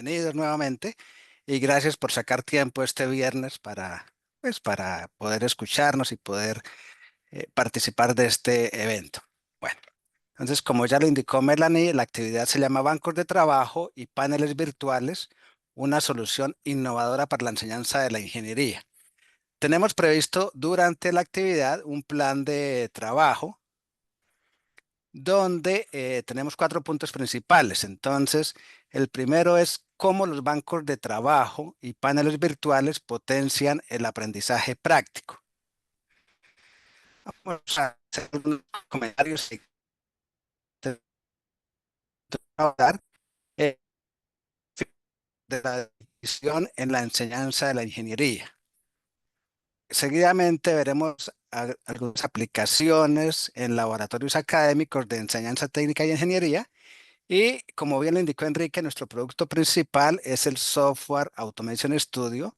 bienvenidos nuevamente y gracias por sacar tiempo este viernes para poder escucharnos y poder participar de este evento. Bueno, entonces como ya lo indicó Melanie, la actividad se llama Bancos de Trabajo y Paneles Virtuales, una solución innovadora para la enseñanza de la ingeniería. Tenemos previsto durante la actividad un plan de trabajo donde tenemos 4 puntos principales. Entonces, el primero es cómo los bancos de trabajo y paneles virtuales potencian el aprendizaje práctico. Vamos a hacer unos comentarios y hablar eh, de la decisión en la enseñanza de la ingeniería. Seguidamente veremos algunas aplicaciones en laboratorios académicos de enseñanza técnica y ingeniería. Y como bien lo indicó Enrique, nuestro producto principal es el software Automation Studio,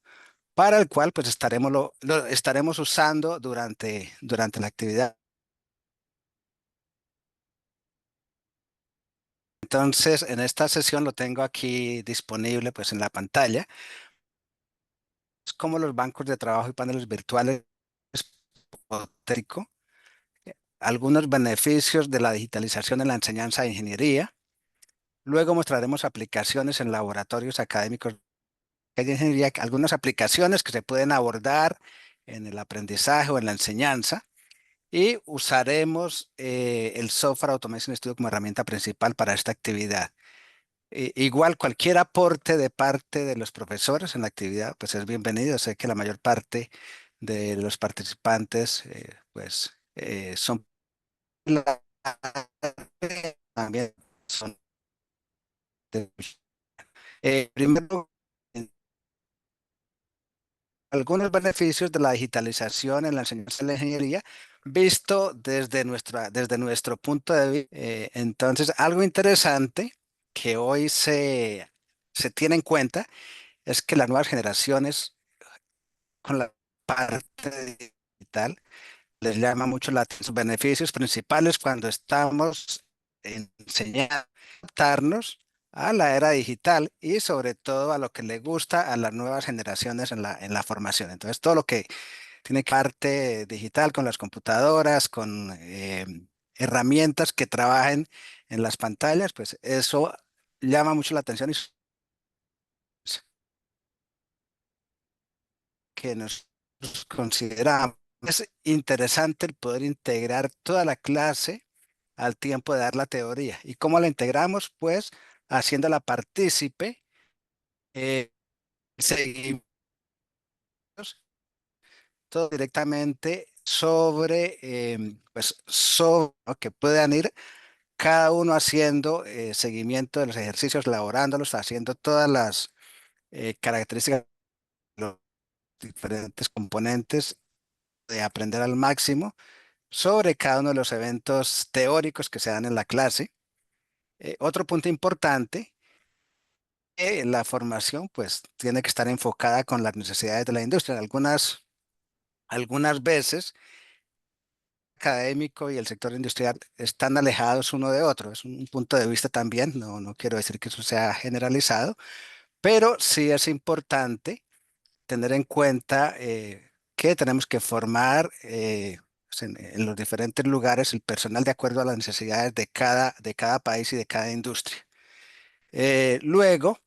para el cual pues lo estaremos usando durante la actividad. Entonces, en esta sesión lo tengo aquí disponible pues en la pantalla. Es como los bancos de trabajo y paneles virtuales hipotético, algunos beneficios de la digitalización en la enseñanza de ingeniería. Luego mostraremos aplicaciones en laboratorios académicos de ingeniería, algunas aplicaciones que se pueden abordar en el aprendizaje o en la enseñanza. Y usaremos el software Automation Studio como herramienta principal para esta actividad. Igual cualquier aporte de parte de los profesores en la actividad, pues es bienvenido. Sé que la mayor parte de los participantes, son también son de- primero, algunos beneficios de la digitalización en la enseñanza de la ingeniería, visto desde nuestro punto de vista. Entonces, algo interesante que hoy se tiene en cuenta es que las nuevas generaciones, con la parte digital, les llama mucho la atención sus beneficios principales cuando estamos enseñando a adaptarnos a la era digital y sobre todo a lo que le gusta a las nuevas generaciones en la formación. Entonces, todo lo que tiene parte digital con las computadoras, con herramientas que trabajen en las pantallas, pues eso llama mucho la atención y que nos consideramos. Es interesante el poder integrar toda la clase al tiempo de dar la teoría. ¿Y cómo la integramos? Pues haciéndola partícipe, seguimos todo directamente sobre lo que puedan ir cada uno haciendo seguimiento de los ejercicios, elaborándolos, haciendo todas las características de los diferentes componentes de aprender al máximo sobre cada uno de los eventos teóricos que se dan en la clase. Otro punto importante, la formación pues tiene que estar enfocada con las necesidades de la industria. Algunas veces académico y el sector industrial están alejados uno de otro. Es un punto de vista también, no quiero decir que eso sea generalizado, pero sí es importante tener en cuenta que tenemos que formar pues, en los diferentes lugares el personal de acuerdo a las necesidades de cada país y de cada industria. Luego,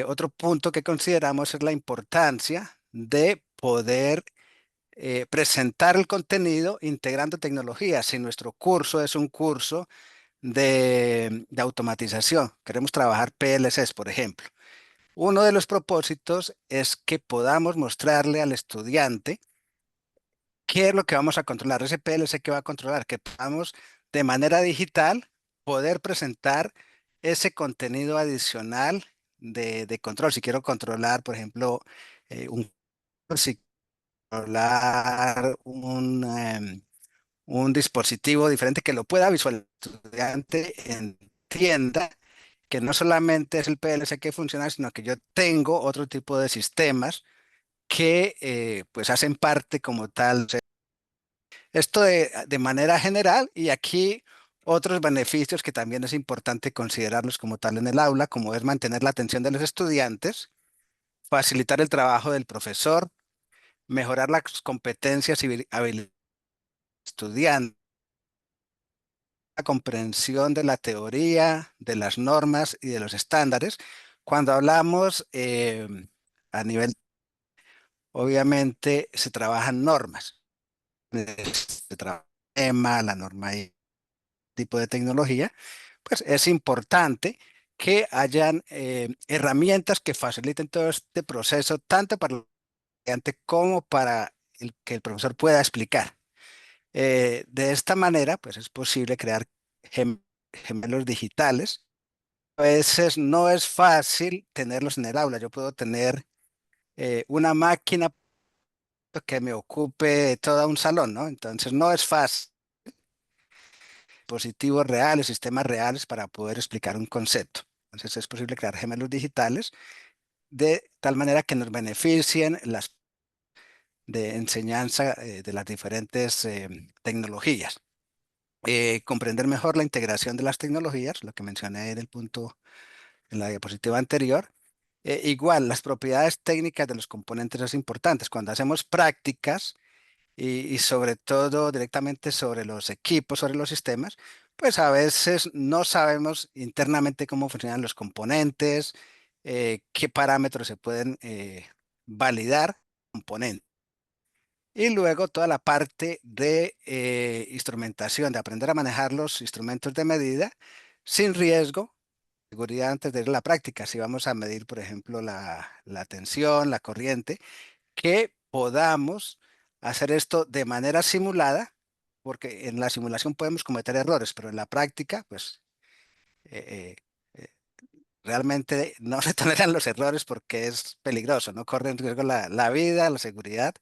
otro punto que consideramos es la importancia de poder presentar el contenido integrando tecnología. Si nuestro curso es un curso de automatización, queremos trabajar PLCs, por ejemplo. Uno de los propósitos es que podamos mostrarle al estudiante qué es lo que vamos a controlar, ese PLC que va a controlar, que podamos de manera digital poder presentar ese contenido adicional de control. Si quiero controlar, por ejemplo, si controlar un dispositivo diferente que lo pueda visualizar el estudiante entienda que no solamente es el PLC que funciona, sino que yo tengo otro tipo de sistemas que pues hacen parte como tal. Esto de manera general y aquí Otros beneficios que también es importante considerarlos como tal en el aula, como es mantener la atención de los estudiantes, facilitar el trabajo del profesor, mejorar las competencias y habilidades del estudiante, la comprensión de la teoría, de las normas y de los estándares. Cuando hablamos a nivel, obviamente se trabajan normas, se trabaja el tema, la norma y tipo de tecnología, pues es importante que hayan herramientas que faciliten todo este proceso, tanto para el estudiante como para que el profesor pueda explicar. De esta manera, pues es posible crear gemelos digitales. A veces no es fácil tenerlos en el aula. Yo puedo tener una máquina que me ocupe todo un salón, ¿no? Entonces no es fácil. Dispositivos reales, sistemas reales para poder explicar un concepto. Entonces es posible crear gemelos digitales de tal manera que nos beneficien las de enseñanza de las diferentes tecnologías. Comprender mejor la integración de las tecnologías, lo que mencioné en el punto en la diapositiva anterior. Igual, las propiedades técnicas de los componentes es importantes. Cuando hacemos prácticas y sobre todo directamente sobre los equipos, sobre los sistemas, pues a veces no sabemos internamente cómo funcionan los componentes, qué parámetros se pueden validar componentes. Y luego toda la parte de instrumentación, de aprender a manejar los instrumentos de medida sin riesgo, seguridad antes de ir a la práctica. Si vamos a medir, por ejemplo, la tensión, la corriente, que podamos hacer esto de manera simulada, porque en la simulación podemos cometer errores, pero en la práctica, pues eh, eh, realmente no se toleran los errores porque es peligroso, no corre en riesgo la vida, la seguridad.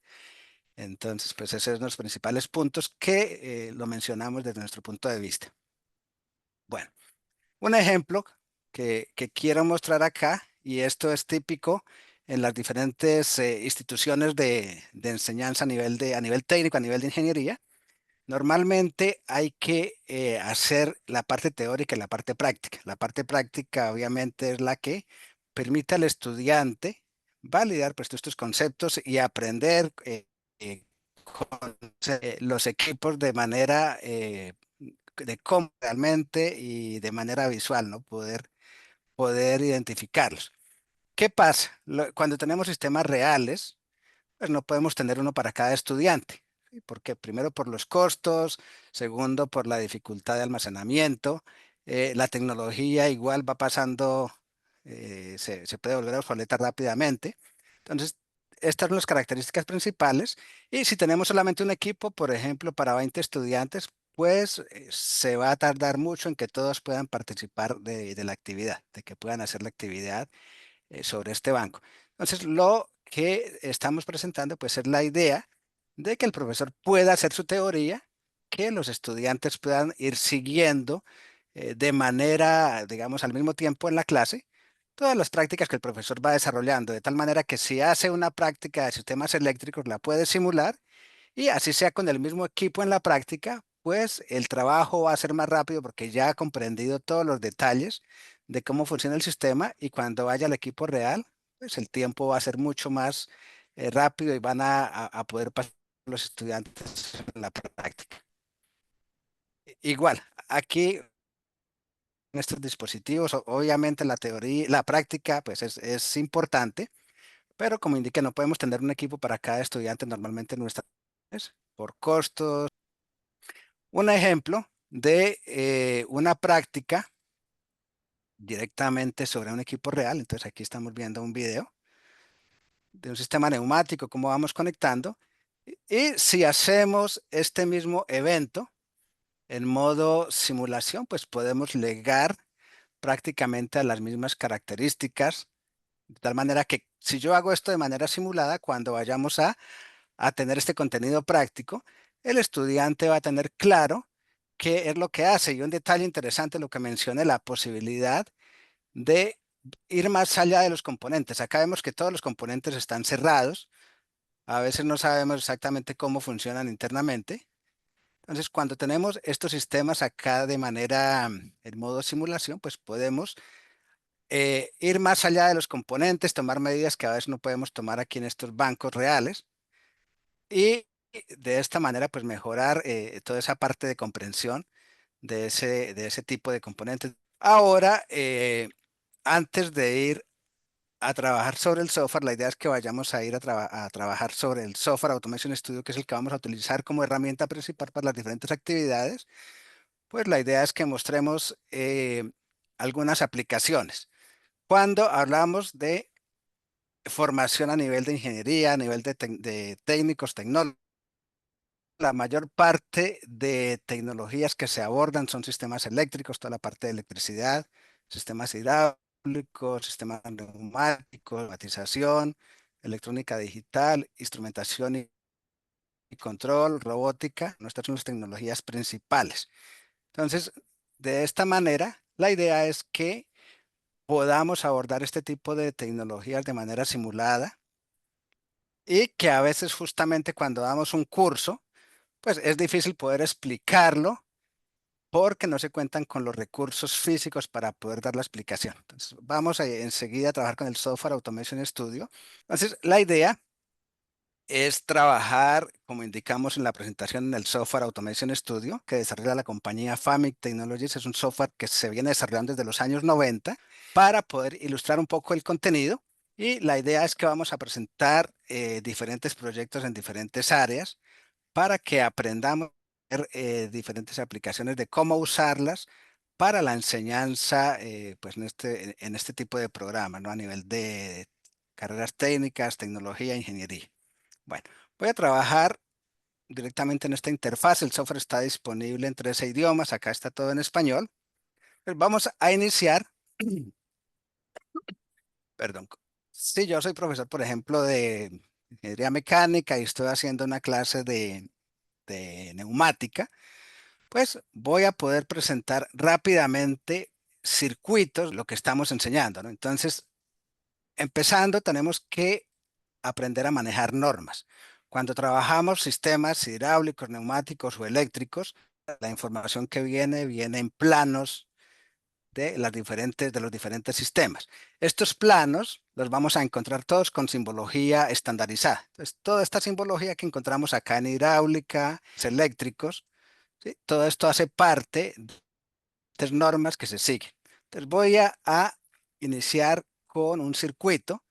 Entonces, pues esos son los principales puntos que lo mencionamos desde nuestro punto de vista. Bueno, un ejemplo que quiero mostrar acá, y esto es típico en las diferentes instituciones de enseñanza a nivel técnico, a nivel de ingeniería. Normalmente hay que hacer la parte teórica y la parte práctica. La parte práctica obviamente es la que permite al estudiante validar pues, estos conceptos y aprender los equipos de manera de cómo realmente y de manera visual, ¿no? Poder identificarlos. ¿Qué pasa? Cuando tenemos sistemas reales, pues no podemos tener uno para cada estudiante. ¿Sí? Porque primero por los costos, segundo por la dificultad de almacenamiento, la tecnología igual va pasando, se puede volver obsoleta rápidamente. Entonces, estas son las características principales. Y si tenemos solamente un equipo, por ejemplo, para 20 estudiantes, pues se va a tardar mucho en que todos puedan participar de la actividad, de que puedan hacer la actividad sobre este banco. Entonces, lo que estamos presentando, pues, es la idea de que el profesor pueda hacer su teoría, que los estudiantes puedan ir siguiendo de manera, digamos, al mismo tiempo en la clase, todas las prácticas que el profesor va desarrollando, de tal manera que si hace una práctica de sistemas eléctricos, la puede simular y así sea con el mismo equipo en la práctica, pues el trabajo va a ser más rápido porque ya ha comprendido todos los detalles de cómo funciona el sistema y cuando vaya al equipo real, pues el tiempo va a ser mucho más rápido y van a poder pasar los estudiantes en la práctica. Igual, aquí en estos dispositivos, obviamente la teoría, la práctica, pues es importante, pero como indica, no podemos tener un equipo para cada estudiante normalmente en nuestra por costos. Un ejemplo de una práctica directamente sobre un equipo real. Entonces aquí estamos viendo un video de un sistema neumático, cómo vamos conectando. Y si hacemos este mismo evento en modo simulación, pues podemos llegar prácticamente a las mismas características. De tal manera que si yo hago esto de manera simulada, cuando vayamos a tener este contenido práctico, el estudiante va a tener claro qué es lo que hace. Y un detalle interesante, lo que mencioné, la posibilidad de ir más allá de los componentes. Acá vemos que todos los componentes están cerrados. A veces no sabemos exactamente cómo funcionan internamente. Entonces, cuando tenemos estos sistemas acá de manera en modo simulación, pues podemos ir más allá de los componentes, tomar medidas que a veces no podemos tomar aquí en estos bancos reales y de esta manera pues mejorar toda esa parte de comprensión de ese tipo de componentes. Ahora, antes de ir a trabajar sobre el software, la idea es que vayamos a ir a trabajar sobre el Software Automation Studio, que es el que vamos a utilizar como herramienta principal para las diferentes actividades. Pues la idea es que mostremos algunas aplicaciones. Cuando hablamos de formación a nivel de ingeniería, a nivel de técnicos, tecnólogos, la mayor parte de tecnologías que se abordan son sistemas eléctricos, toda la parte de electricidad, sistemas hidráulicos, sistemas neumáticos, automatización, electrónica digital, instrumentación y control, robótica. Nuestras son las tecnologías principales. Entonces, de esta manera, la idea es que podamos abordar este tipo de tecnologías de manera simulada y que a veces justamente cuando damos un curso, pues es difícil poder explicarlo porque no se cuentan con los recursos físicos para poder dar la explicación. Entonces, vamos a enseguida a trabajar con el Software Automation Studio. Entonces, la idea es trabajar, como indicamos en la presentación, en el Software Automation Studio que desarrolla la compañía Famic Technologies. Es un software que se viene desarrollando desde los años 90 para poder ilustrar un poco el contenido. Y la idea es que vamos a presentar diferentes proyectos en diferentes áreas para que aprendamos a ver, diferentes aplicaciones de cómo usarlas para la enseñanza pues en este tipo de programa, ¿no? A nivel de carreras técnicas, tecnología, ingeniería. Bueno, voy a trabajar directamente en esta interfaz. El software está disponible en 13 idiomas. Acá está todo en español. Pues vamos a iniciar. Perdón. Si yo soy profesor, por ejemplo, de ingeniería mecánica y estoy haciendo una clase de neumática, pues voy a poder presentar rápidamente circuitos, lo que estamos enseñando, ¿no? Entonces, empezando, tenemos que aprender a manejar normas. Cuando trabajamos sistemas hidráulicos, neumáticos o eléctricos, la información que viene en planos de los diferentes sistemas. Estos planos los vamos a encontrar todos con simbología estandarizada. Entonces, toda esta simbología que encontramos acá en hidráulica, eléctricos, ¿sí? Todo esto hace parte de estas normas que se siguen. Entonces, voy a iniciar con un circuito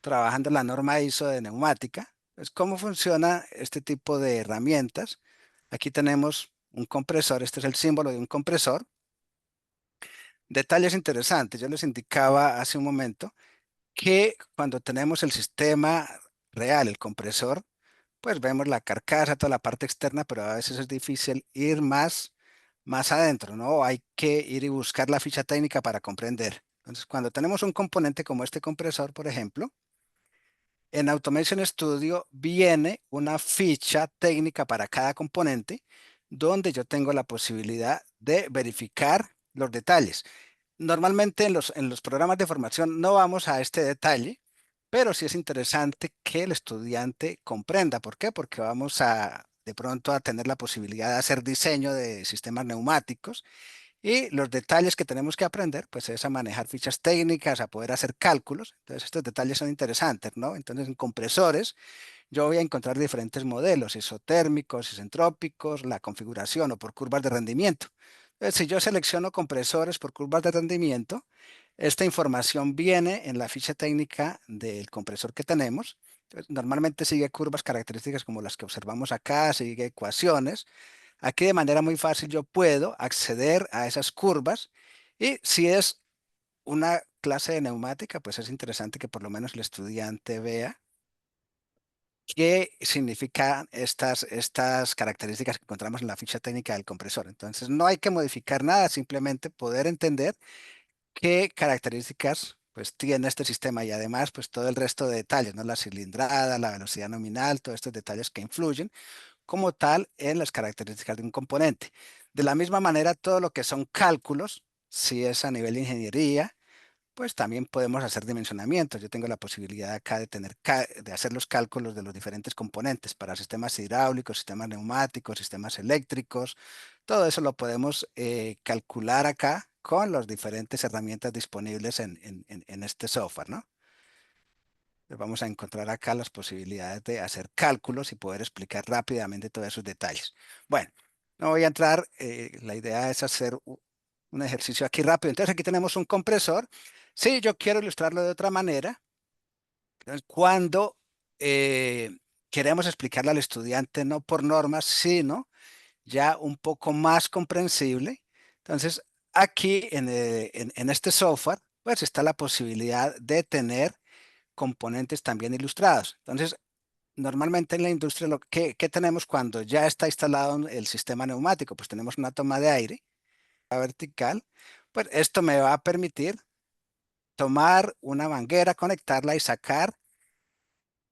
trabajando la norma ISO de neumática. Pues, ¿cómo funciona este tipo de herramientas? Aquí tenemos un compresor, este es el símbolo de un compresor. Detalles interesantes, yo les indicaba hace un momento que cuando tenemos el sistema real, el compresor, pues vemos la carcasa, toda la parte externa, pero a veces es difícil ir más adentro, ¿no? Hay que ir y buscar la ficha técnica para comprender. Entonces, cuando tenemos un componente como este compresor, por ejemplo, en Automation Studio viene una ficha técnica para cada componente donde yo tengo la posibilidad de verificar los detalles. Normalmente en los programas de formación no vamos a este detalle, pero sí es interesante que el estudiante comprenda. ¿Por qué? Porque vamos a de pronto a tener la posibilidad de hacer diseño de sistemas neumáticos y los detalles que tenemos que aprender, pues es a manejar fichas técnicas, a poder hacer cálculos. Entonces, estos detalles son interesantes, ¿no? Entonces, en compresores, yo voy a encontrar diferentes modelos, isotérmicos, isentrópicos, la configuración o por curvas de rendimiento. Entonces, si yo selecciono compresores por curvas de rendimiento, esta información viene en la ficha técnica del compresor que tenemos. Entonces, normalmente sigue curvas características como las que observamos acá, sigue ecuaciones. Aquí de manera muy fácil yo puedo acceder a esas curvas y si es una clase de neumática, pues es interesante que por lo menos el estudiante vea qué significan estas características que encontramos en la ficha técnica del compresor. Entonces no hay que modificar nada, simplemente poder entender qué características pues tiene este sistema y además pues todo el resto de detalles, ¿no? La cilindrada, la velocidad nominal, todos estos detalles que influyen como tal en las características de un componente. De la misma manera, todo lo que son cálculos, si es a nivel de ingeniería, pues también podemos hacer dimensionamientos. Yo tengo la posibilidad acá de de hacer los cálculos de los diferentes componentes para sistemas hidráulicos, sistemas neumáticos, sistemas eléctricos. Todo eso lo podemos calcular acá con las diferentes herramientas disponibles en este software, ¿no? Vamos a encontrar acá las posibilidades de hacer cálculos y poder explicar rápidamente todos esos detalles. Bueno, no voy a entrar, la idea es hacer un ejercicio aquí rápido. Entonces aquí tenemos un compresor. Si yo quiero ilustrarlo de otra manera, entonces, cuando queremos explicarle al estudiante no por normas, sino ya un poco más comprensible, entonces aquí en este software, pues está la posibilidad de tener componentes también ilustrados. Entonces, normalmente en la industria, ¿qué tenemos cuando ya está instalado el sistema neumático? Pues tenemos una toma de aire vertical. Pues esto me va a permitir tomar una manguera, conectarla y sacar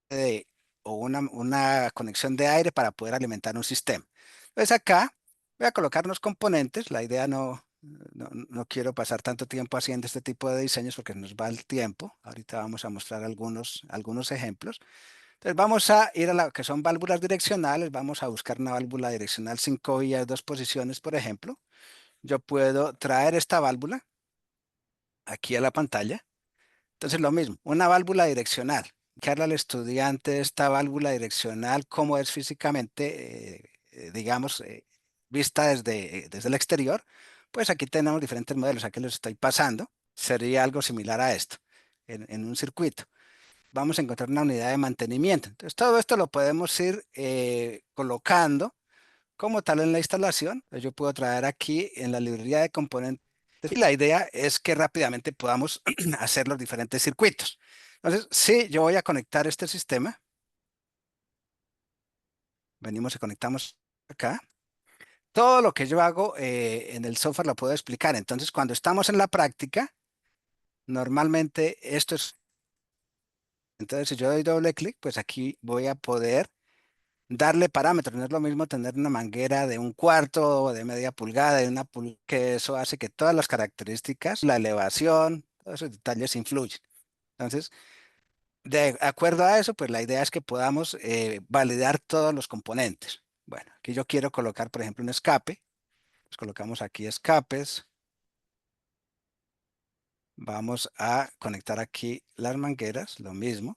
de, o una conexión de aire para poder alimentar un sistema. Entonces acá voy a colocar unos componentes. La idea no quiero pasar tanto tiempo haciendo este tipo de diseños porque nos va el tiempo. Ahorita vamos a mostrar algunos ejemplos. Entonces vamos a ir a lo que son válvulas direccionales. Vamos a buscar una válvula direccional 5 vías, 2 posiciones, por ejemplo. Yo puedo traer esta válvula aquí a la pantalla. Entonces lo mismo, una válvula direccional. Indicarle al estudiante esta válvula direccional, cómo es físicamente, digamos, vista desde el exterior. Pues aquí tenemos diferentes modelos. Aquí los estoy pasando. Sería algo similar a esto en un circuito. Vamos a encontrar una unidad de mantenimiento. Entonces, todo esto lo podemos ir colocando como tal en la instalación. Entonces, yo puedo traer aquí en la librería de componentes y la idea es que rápidamente podamos hacer los diferentes circuitos. Entonces, si yo voy a conectar este sistema, venimos y conectamos acá. Todo lo que yo hago en el software lo puedo explicar. Entonces, cuando estamos en la práctica, normalmente esto es... Entonces, si yo doy doble clic, pues aquí voy a poder darle parámetros. No es lo mismo tener una manguera de un cuarto o de media pulgada, de una pulgada, que eso hace que todas las características, la elevación, todos esos detalles influyen. Entonces, de acuerdo a eso, pues la idea es que podamos validar todos los componentes. Bueno, aquí yo quiero colocar, por ejemplo, un escape. Pues colocamos aquí escapes. Vamos a conectar aquí las mangueras, lo mismo.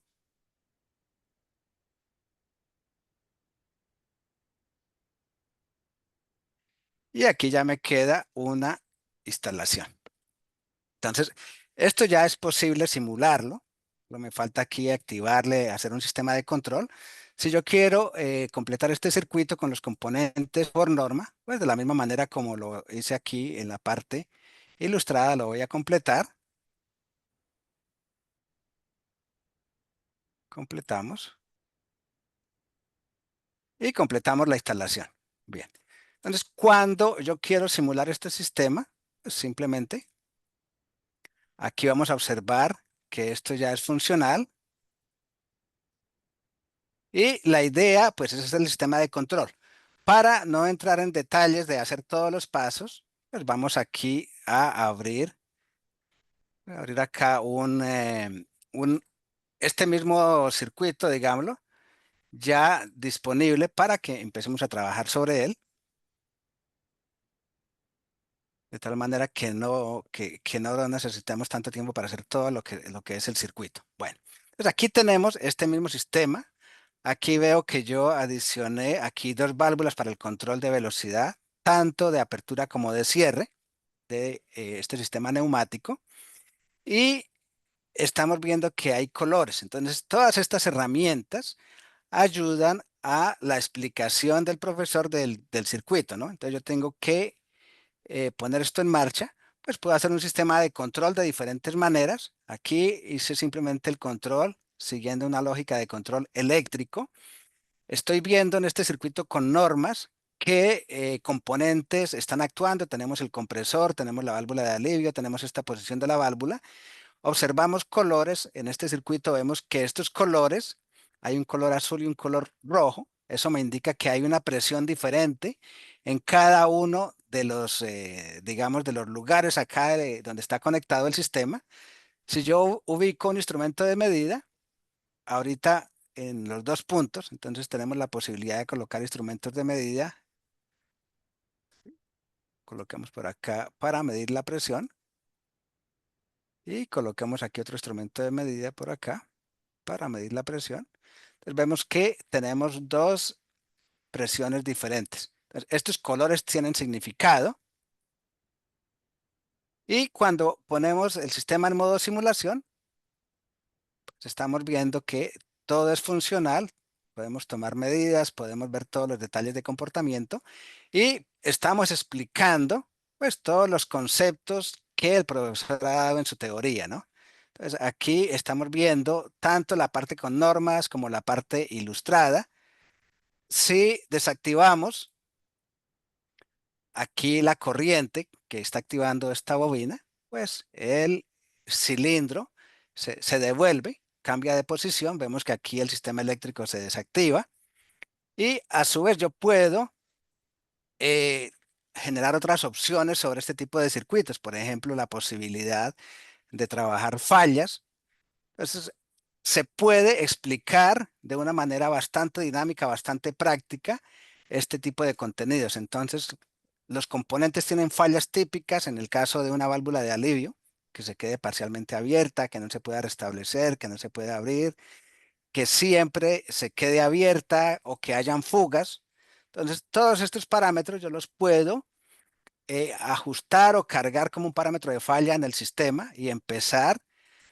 Y aquí ya me queda una instalación. Entonces, esto ya es posible simularlo. Lo me falta aquí activarle, hacer un sistema de control. Si yo quiero completar este circuito con los componentes por norma, pues de la misma manera como lo hice aquí en la parte ilustrada, lo voy a completar. Completamos y completamos la instalación. Bien. Entonces, cuando yo quiero simular este sistema, pues simplemente aquí vamos a observar que esto ya es funcional. Y la idea, pues ese es el sistema de control. Para no entrar en detalles de hacer todos los pasos, pues vamos aquí a abrir acá este mismo circuito, digámoslo, ya disponible para que empecemos a trabajar sobre él, de tal manera que no necesitemos tanto tiempo para hacer todo lo que es el circuito. Bueno, pues aquí tenemos este mismo sistema. Aquí veo que yo adicioné aquí dos válvulas para el control de velocidad, tanto de apertura como de cierre de este sistema neumático. Y estamos viendo que hay colores. Entonces, todas estas herramientas ayudan a la explicación del profesor del circuito, ¿no? Entonces, yo tengo que poner esto en marcha. Pues puedo hacer un sistema de control de diferentes maneras. Aquí hice simplemente el control siguiendo una lógica de control eléctrico. Estoy viendo en este circuito con normas qué componentes están actuando. Tenemos el compresor, tenemos la válvula de alivio, tenemos esta posición de la válvula. Observamos colores. En este circuito vemos que estos colores, hay un color azul y un color rojo. Eso me indica que hay una presión diferente en cada uno de los, digamos, de los lugares acá donde está conectado el sistema. Si yo ubico un instrumento de medida, ahorita en los dos puntos, entonces tenemos la posibilidad de colocar instrumentos de medida. Coloquemos por acá para medir la presión y coloquemos aquí otro instrumento de medida por acá para medir la presión. Entonces vemos que tenemos dos presiones diferentes. Entonces, estos colores tienen significado y cuando ponemos el sistema en modo simulación, pues estamos viendo que todo es funcional. Podemos tomar medidas, podemos ver todos los detalles de comportamiento y estamos explicando pues todos los conceptos que el profesor ha dado en su teoría, ¿no? Entonces aquí estamos viendo tanto la parte con normas como la parte ilustrada. Si desactivamos aquí la corriente que está activando esta bobina, pues el cilindro se devuelve, cambia de posición. Vemos que aquí el sistema eléctrico se desactiva y a su vez yo puedo eh, generar otras opciones sobre este tipo de circuitos. Por ejemplo, la posibilidad de trabajar fallas. Entonces, se puede explicar de una manera bastante dinámica, bastante práctica, este tipo de contenidos. Entonces, los componentes tienen fallas típicas en el caso de una válvula de alivio, que se quede parcialmente abierta, que no se pueda restablecer, que no se pueda abrir, que siempre se quede abierta o que hayan fugas. Entonces, todos estos parámetros yo los puedo ajustar o cargar como un parámetro de falla en el sistema y empezar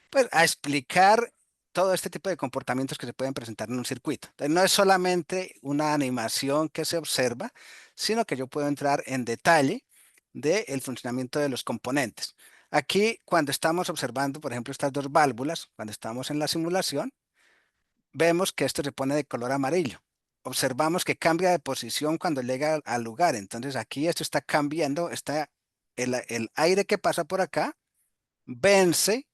pues a explicar todo este tipo de comportamientos que se pueden presentar en un circuito. Entonces, no es solamente una animación que se observa, sino que yo puedo entrar en detalle del funcionamiento de los componentes. Aquí, cuando estamos observando, por ejemplo, estas dos válvulas, cuando estamos en la simulación, vemos que esto se pone de color amarillo. Observamos que cambia de posición cuando llega al lugar. Entonces, aquí esto está cambiando, el aire que pasa por acá vence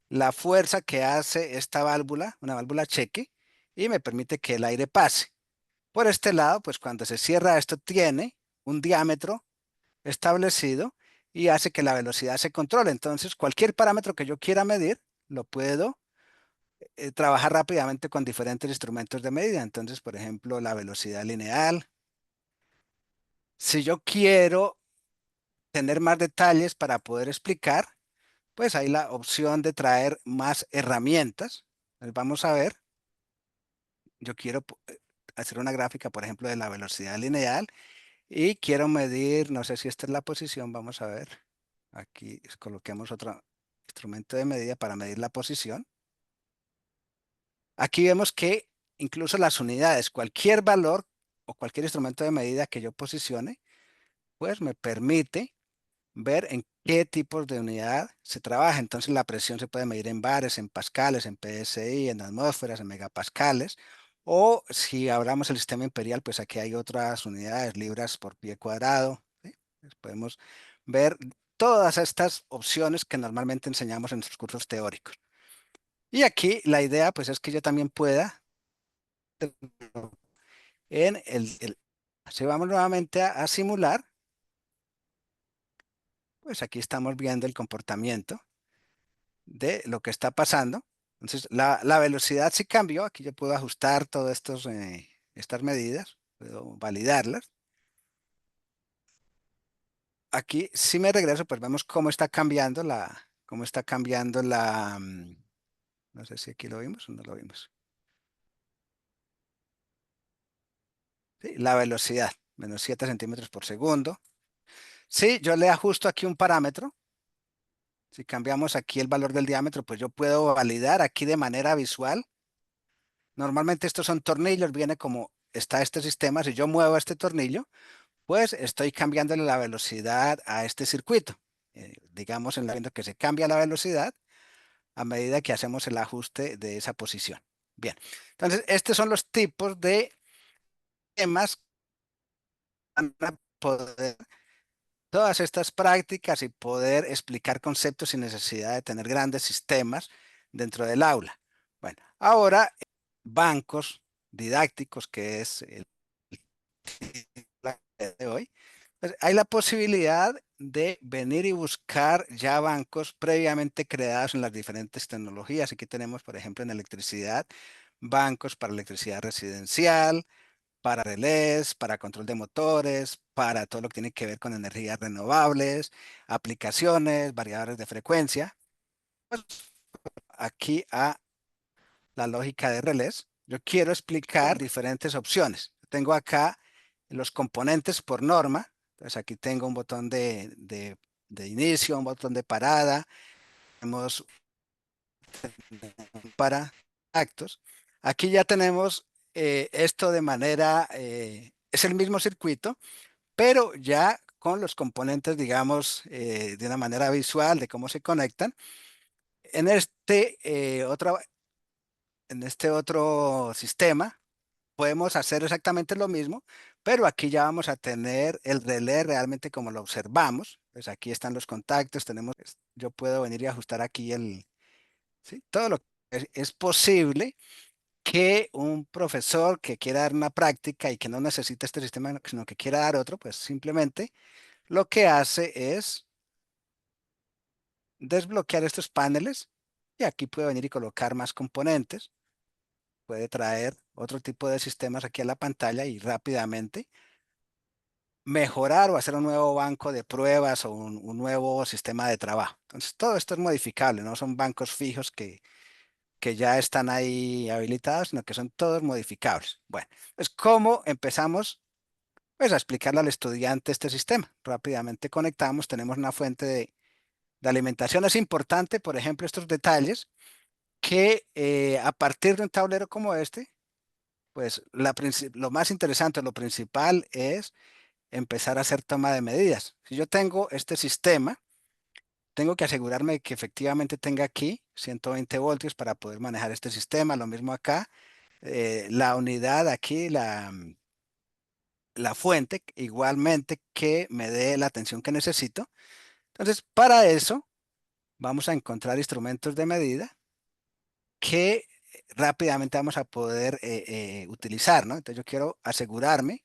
la fuerza que hace esta válvula, una válvula cheque, y me permite que el aire pase. Por este lado, pues cuando se cierra esto tiene un diámetro establecido y hace que la velocidad se controle. Entonces, cualquier parámetro que yo quiera medir, lo puedo trabajar rápidamente con diferentes instrumentos de medida. Entonces, por ejemplo, la velocidad lineal. Si yo quiero tener más detalles para poder explicar, pues hay la opción de traer más herramientas. Entonces, vamos a ver. Yo quiero hacer una gráfica, por ejemplo, de la velocidad lineal y quiero medir, no sé si esta es la posición, vamos a ver. Aquí coloquemos otro instrumento de medida para medir la posición. Aquí vemos que incluso las unidades, cualquier valor o cualquier instrumento de medida que yo posicione, pues me permite ver en qué tipos de unidad se trabaja. Entonces la presión se puede medir en bares, en pascales, en PSI, en atmósferas, en megapascales. O si hablamos del sistema imperial, pues aquí hay otras unidades, libras por pie cuadrado. ¿Sí? Pues podemos ver todas estas opciones que normalmente enseñamos en nuestros cursos teóricos. Y aquí la idea pues es que yo también pueda si vamos nuevamente a simular, pues aquí estamos viendo el comportamiento de lo que está pasando. Entonces, la velocidad sí cambió. Aquí yo puedo ajustar todas estas medidas, puedo validarlas. Aquí, si me regreso, pues vemos cómo está cambiando no sé si aquí lo vimos o no lo vimos. Sí, la velocidad, menos 7 centímetros por segundo. Si yo le ajusto aquí un parámetro, si cambiamos aquí el valor del diámetro, pues yo puedo validar aquí de manera visual. Normalmente estos son tornillos, viene como está este sistema. Si yo muevo este tornillo, pues estoy cambiándole la velocidad a este circuito. Digamos en la viendo que se cambia la velocidad a medida que hacemos el ajuste de esa posición. Bien, entonces estos son los tipos de temas que van a poder todas estas prácticas y poder explicar conceptos sin necesidad de tener grandes sistemas dentro del aula. Bueno, ahora bancos didácticos, que es el de hoy, pues hay la posibilidad de venir y buscar ya bancos previamente creados en las diferentes tecnologías. Aquí tenemos, por ejemplo, en electricidad, bancos para electricidad residencial, para relés, para control de motores, para todo lo que tiene que ver con energías renovables, aplicaciones, variadores de frecuencia. Pues aquí a la lógica de relés, yo quiero explicar diferentes opciones. Tengo acá los componentes por norma. Entonces aquí tengo un botón de inicio, un botón de parada, tenemos para actos. Aquí ya tenemos esto de manera, es el mismo circuito, pero ya con los componentes, digamos, de una manera visual de cómo se conectan. En en este otro sistema podemos hacer exactamente lo mismo, pero aquí ya vamos a tener el relé realmente como lo observamos. Pues aquí están los contactos, yo puedo venir y ajustar aquí ¿sí? Todo lo que es posible que un profesor que quiera dar una práctica y que no necesita este sistema, sino que quiera dar otro, pues simplemente lo que hace es desbloquear estos paneles y aquí puede venir y colocar más componentes, puede traer otro tipo de sistemas aquí a la pantalla y rápidamente mejorar o hacer un nuevo banco de pruebas o un nuevo sistema de trabajo. Entonces, todo esto es modificable, no son bancos fijos que ya están ahí habilitados, sino que son todos modificables. Bueno, pues ¿cómo empezamos? Pues a explicarle al estudiante este sistema. Rápidamente conectamos, tenemos una fuente de alimentación. Es importante, por ejemplo, estos detalles que a partir de un tablero como este, pues lo más interesante, lo principal es empezar a hacer toma de medidas. Si yo tengo este sistema, tengo que asegurarme de que efectivamente tenga aquí 120 voltios para poder manejar este sistema. Lo mismo acá, la unidad aquí, la fuente, igualmente que me dé la tensión que necesito. Entonces, para eso, vamos a encontrar instrumentos de medida que rápidamente vamos a poder utilizar, ¿no? Entonces, yo quiero asegurarme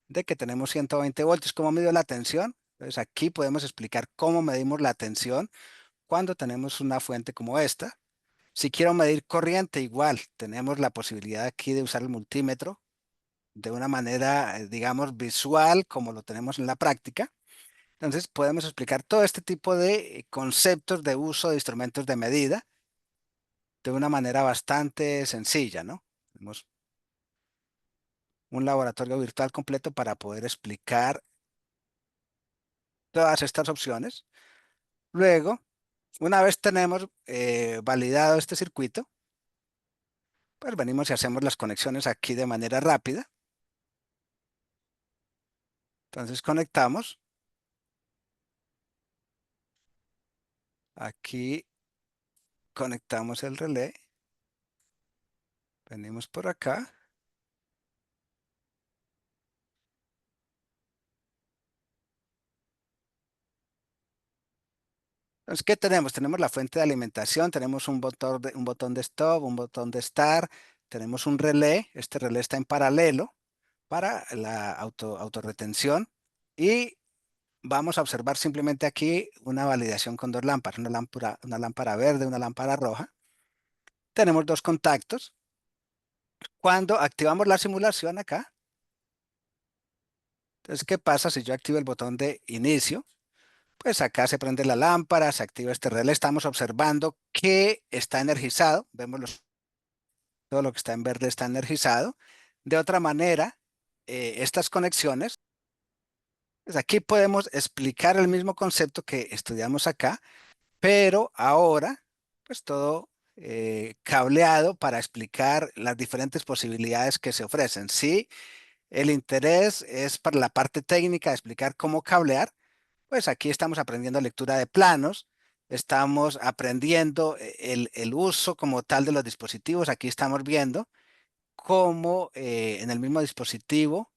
de que tenemos 120 voltios. ¿Cómo mido la tensión? Entonces, aquí podemos explicar cómo medimos la tensión cuando tenemos una fuente como esta. Si quiero medir corriente, igual tenemos la posibilidad aquí de usar el multímetro de una manera, digamos, visual, como lo tenemos en la práctica. Entonces, podemos explicar todo este tipo de conceptos de uso de instrumentos de medida de una manera bastante sencilla, ¿no? Tenemos un laboratorio virtual completo para poder explicar todas estas opciones. Luego, una vez tenemos validado este circuito, pues venimos y hacemos las conexiones aquí de manera rápida. Entonces conectamos. Aquí conectamos el relé. Venimos por acá. Entonces, ¿qué tenemos? Tenemos la fuente de alimentación, tenemos un botón de stop, un botón de start, tenemos un relé. Este relé está en paralelo para la autorretención y vamos a observar simplemente aquí una validación con dos lámparas, una lámpara verde, una lámpara roja. Tenemos dos contactos. Cuando activamos la simulación acá, entonces, ¿qué pasa si yo activo el botón de inicio? Pues acá se prende la lámpara, se activa este relé, estamos observando que está energizado, vemos todo lo que está en verde está energizado. De otra manera, estas conexiones, pues aquí podemos explicar el mismo concepto que estudiamos acá, pero ahora, pues todo cableado para explicar las diferentes posibilidades que se ofrecen. Sí, el interés es para la parte técnica de explicar cómo cablear. Pues aquí estamos aprendiendo lectura de planos, estamos aprendiendo el uso como tal de los dispositivos. Aquí estamos viendo cómo en el mismo dispositivo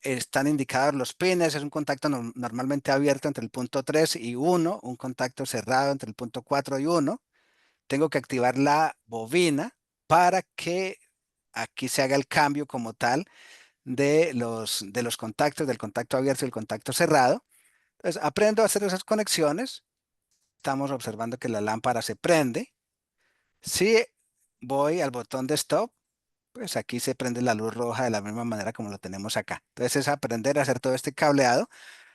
están indicados los pines. Es un contacto normalmente abierto entre el punto 3 y 1, un contacto cerrado entre el punto 4 y 1. Tengo que activar la bobina para que aquí se haga el cambio como tal de los contactos, del contacto abierto y el contacto cerrado. Entonces, aprendo a hacer esas conexiones. Estamos observando que la lámpara se prende. Si voy al botón de stop, pues aquí se prende la luz roja de la misma manera como lo tenemos acá. Entonces es aprender a hacer todo este cableado.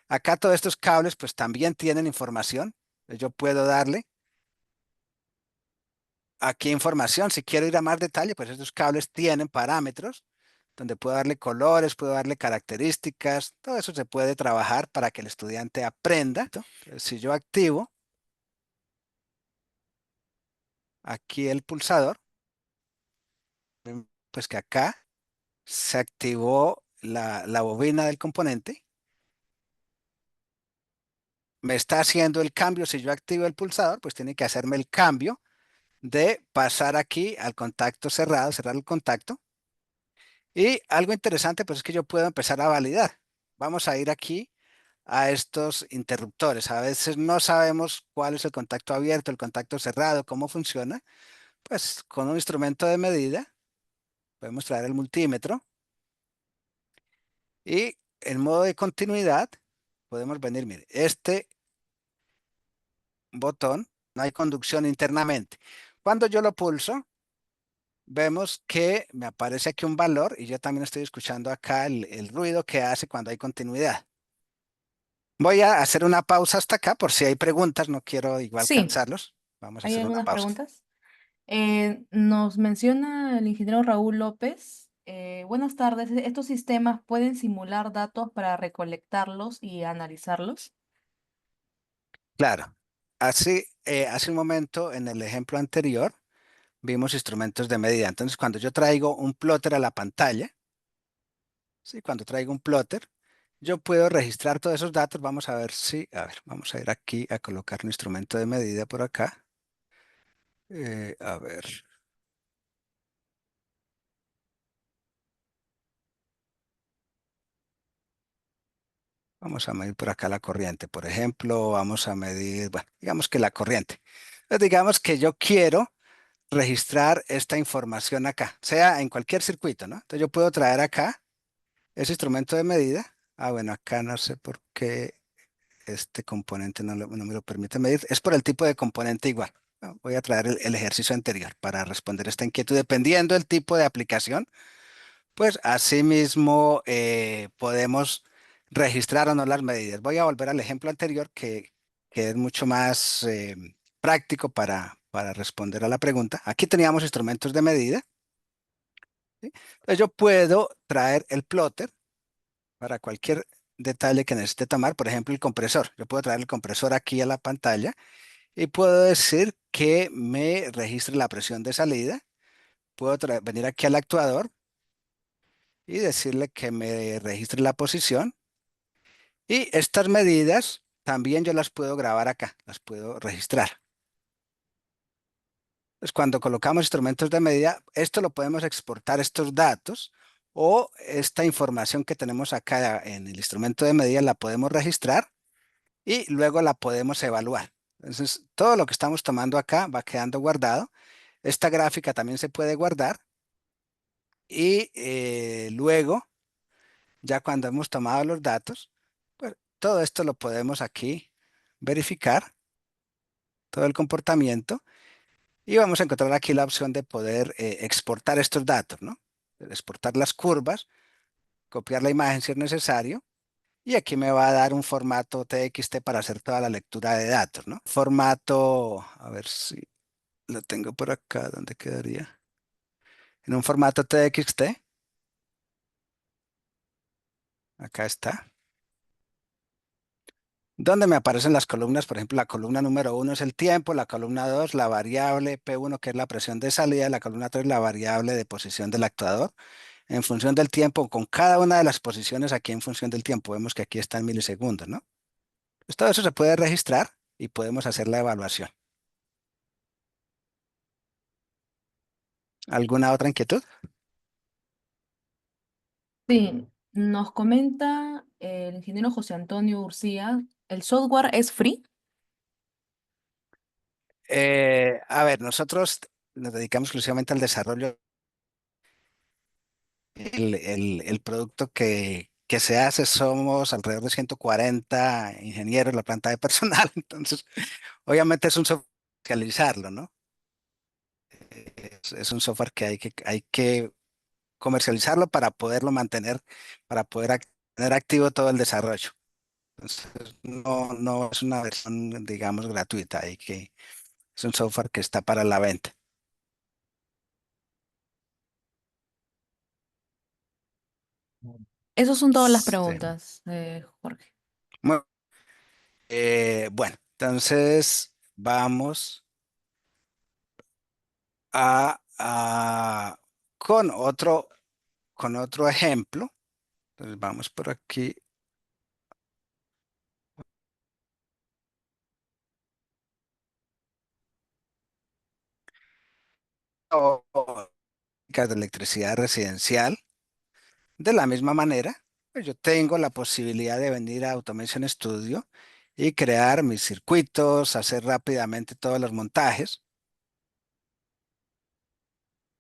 Acá todos estos cables pues también tienen información. Yo puedo darle aquí información. Si quiero ir a más detalle, pues estos cables tienen parámetros donde puedo darle colores, puedo darle características. Todo eso se puede trabajar para que el estudiante aprenda. Entonces, si yo activo aquí el pulsador, pues que acá se activó la bobina del componente. Me está haciendo el cambio. Si yo activo el pulsador, pues tiene que hacerme el cambio de pasar aquí al contacto cerrado, cerrar el contacto. Y algo interesante, pues es que yo puedo empezar a validar. Vamos a ir aquí a estos interruptores. A veces no sabemos cuál es el contacto abierto, el contacto cerrado, cómo funciona. Pues con un instrumento de medida podemos traer el multímetro y en modo de continuidad podemos venir, mire, este botón, no hay conducción internamente. Cuando yo lo pulso, vemos que me aparece aquí un valor y yo también estoy escuchando acá el ruido que hace cuando hay continuidad. Voy a hacer una pausa hasta acá por si hay preguntas, no quiero igual Sí, cansarlos. Vamos a hay hacer una algunas pausa. preguntas. Nos menciona el ingeniero Raúl López. Buenas tardes. ¿Estos sistemas pueden simular datos para recolectarlos y analizarlos? Claro, así, hace un momento en el ejemplo anterior vimos instrumentos de medida. Entonces, cuando yo traigo un plotter a la pantalla, ¿sí? Cuando traigo un plotter, yo puedo registrar todos esos datos. Vamos a ver si, a ver, vamos a ir aquí a colocar un instrumento de medida por acá. A ver, vamos a medir por acá la corriente. Por ejemplo, vamos a medir, bueno, digamos que la corriente. Entonces, digamos que yo quiero registrar esta información acá, sea en cualquier circuito, ¿no? Entonces yo puedo traer acá ese instrumento de medida. Ah, bueno, acá no sé por qué este componente no me lo permite medir. Es por el tipo de componente igual. Ah, voy a traer el ejercicio anterior para responder esta inquietud. Dependiendo del tipo de aplicación, pues asimismo podemos registrar o no las medidas. Voy a volver al ejemplo anterior que es mucho más práctico para responder a la pregunta. Aquí teníamos instrumentos de medida. ¿Sí? Entonces yo puedo traer el plotter para cualquier detalle que necesite tomar, por ejemplo, el compresor. Yo puedo traer el compresor aquí a la pantalla y puedo decir que me registre la presión de salida. Puedo venir aquí al actuador y decirle que me registre la posición. Y estas medidas también yo las puedo grabar acá, las puedo registrar. Pues cuando colocamos instrumentos de medida, esto lo podemos exportar estos datos o esta información que tenemos acá en el instrumento de medida la podemos registrar y luego la podemos evaluar. Entonces, todo lo que estamos tomando acá va quedando guardado. Esta gráfica también se puede guardar y luego, ya cuando hemos tomado los datos, pues todo esto lo podemos aquí verificar, todo el comportamiento, y vamos a encontrar aquí la opción de poder exportar estos datos, ¿no? Exportar las curvas, copiar la imagen si es necesario. Y aquí me va a dar un formato TXT para hacer toda la lectura de datos, ¿no? Formato, a ver si lo tengo por acá, ¿dónde quedaría? En un formato TXT, acá está. Donde me aparecen las columnas, por ejemplo, la columna número uno es el tiempo, la columna 2 la variable P1, que es la presión de salida, la columna 3 la variable de posición del actuador. En función del tiempo, con cada una de las posiciones aquí en función del tiempo, vemos que aquí está en milisegundos, ¿no? Pues todo eso se puede registrar y podemos hacer la evaluación. ¿Alguna otra inquietud? Sí, nos comenta el ingeniero José Antonio Urcía. ¿El software es free? A ver, nosotros nos dedicamos exclusivamente al desarrollo. El producto que se hace, somos alrededor de 140 ingenieros en la planta de personal, entonces obviamente es un software que realizarlo, ¿no? Es un software que hay que comercializarlo para poderlo mantener, para poder tener activo todo el desarrollo. Entonces, no es una versión, digamos, gratuita, es un software que está para la venta. Esas son todas las Sí. preguntas, Jorge. Muy- bueno, entonces vamos a con otro ejemplo. Entonces vamos por aquí. De electricidad residencial. De la misma manera, pues yo tengo la posibilidad de venir a Automation Studio y crear mis circuitos, hacer rápidamente todos los montajes.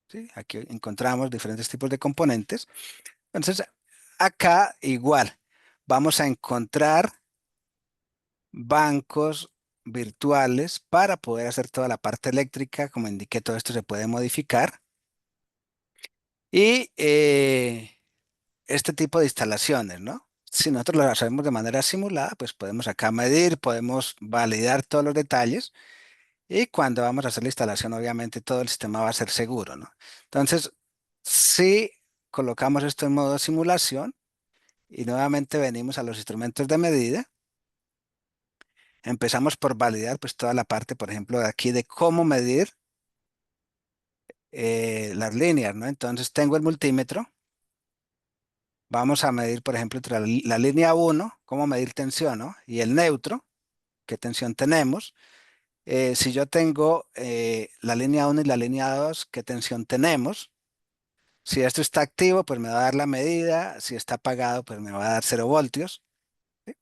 ¿Sí? Aquí encontramos diferentes tipos de componentes. Entonces, acá igual, vamos a encontrar bancos virtuales para poder hacer toda la parte eléctrica. Como indiqué, todo esto se puede modificar. Y este tipo de instalaciones, ¿no? Si nosotros lo hacemos de manera simulada, pues podemos acá medir, podemos validar todos los detalles y cuando vamos a hacer la instalación, obviamente todo el sistema va a ser seguro, ¿no? Entonces, si colocamos esto en modo simulación y nuevamente venimos a los instrumentos de medida, empezamos por validar pues toda la parte, por ejemplo, de aquí de cómo medir las líneas, ¿no? Entonces tengo el multímetro. Vamos a medir, por ejemplo, entre la línea uno, cómo medir tensión, ¿no? Y el neutro, qué tensión tenemos. Si yo tengo la línea uno y la línea 2, qué tensión tenemos. Si esto está activo, pues me va a dar la medida. Si está apagado, pues me va a dar 0 voltios. ¿Sí?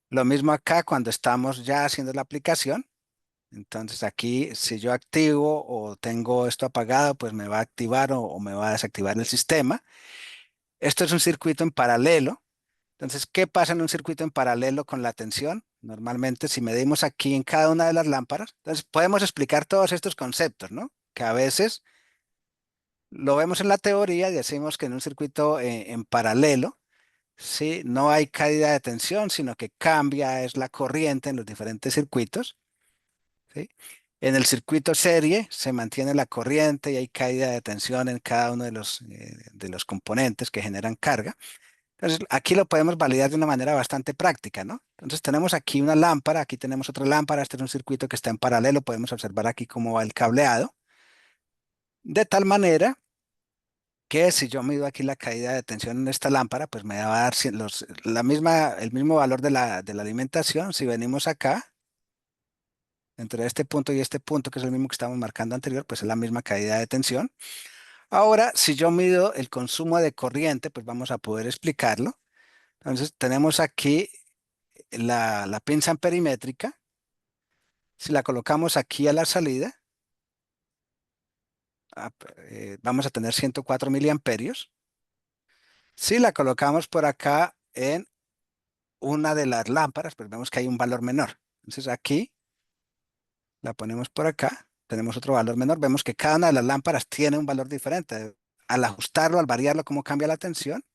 Lo mismo acá cuando estamos ya haciendo la aplicación. Entonces aquí, si yo activo o tengo esto apagado, pues me va a activar o me va a desactivar el sistema. Esto es un circuito en paralelo. Entonces, ¿qué pasa en un circuito en paralelo con la tensión? Normalmente, si medimos aquí en cada una de las lámparas, entonces podemos explicar todos estos conceptos, ¿no? Que a veces lo vemos en la teoría y decimos que en un circuito en paralelo, ¿sí? No hay caída de tensión, sino que cambia es la corriente en los diferentes circuitos, ¿sí? En el circuito serie se mantiene la corriente y hay caída de tensión en cada uno de los componentes que generan carga. Entonces, aquí lo podemos validar de una manera bastante práctica, ¿no? Entonces, tenemos aquí una lámpara, aquí tenemos otra lámpara, este es un circuito que está en paralelo, podemos observar aquí cómo va el cableado, de tal manera que si yo mido aquí la caída de tensión en esta lámpara, pues me va a dar el mismo valor de la alimentación. Si venimos acá, entre este punto y este punto, que es el mismo que estamos marcando anterior, pues es la misma caída de tensión. Ahora, si yo mido el consumo de corriente, pues vamos a poder explicarlo. Entonces, tenemos aquí la pinza amperimétrica. Si la colocamos aquí a la salida, vamos a tener 104 miliamperios. Si la colocamos por acá en una de las lámparas, pues vemos que hay un valor menor. Entonces aquí la ponemos por acá, tenemos otro valor menor. Vemos que cada una de las lámparas tiene un valor diferente. Al ajustarlo, al variarlo, cómo cambia la tensión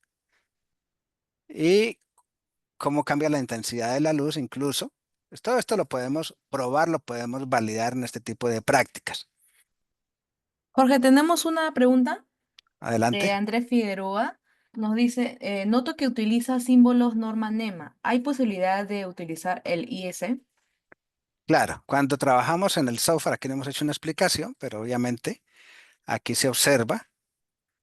y cómo cambia la intensidad de la luz incluso. Pues todo esto lo podemos probar, lo podemos validar en este tipo de prácticas. Jorge, tenemos una pregunta de Adelante. Andrés Figueroa. Nos dice, noto que utiliza símbolos norma NEMA. ¿Hay posibilidad de utilizar el IS? Claro, cuando trabajamos en el software, aquí no hemos hecho una explicación, pero obviamente aquí se observa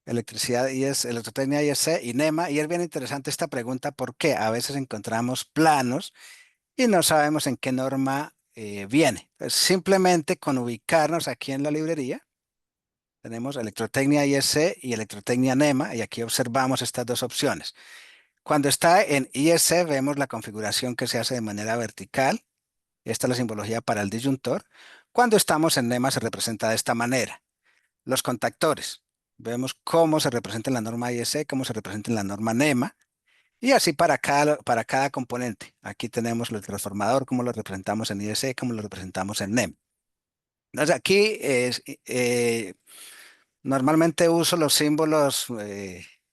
electricidad y es electrotecnia ISC y NEMA, y es bien interesante esta pregunta porque a veces encontramos planos y no sabemos en qué norma viene. Pues simplemente con ubicarnos aquí en la librería, tenemos electrotecnia ISC y electrotecnia NEMA, y aquí observamos estas dos opciones. Cuando está en ISC vemos la configuración que se hace de manera vertical. Esta es la simbología para el disyuntor. Cuando estamos en NEMA se representa de esta manera. Los contactores. Vemos cómo se representa en la norma IEC, cómo se representa en la norma NEMA. Y así para cada componente. Aquí tenemos el transformador, cómo lo representamos en IEC, cómo lo representamos en NEM. Entonces aquí normalmente uso los símbolos,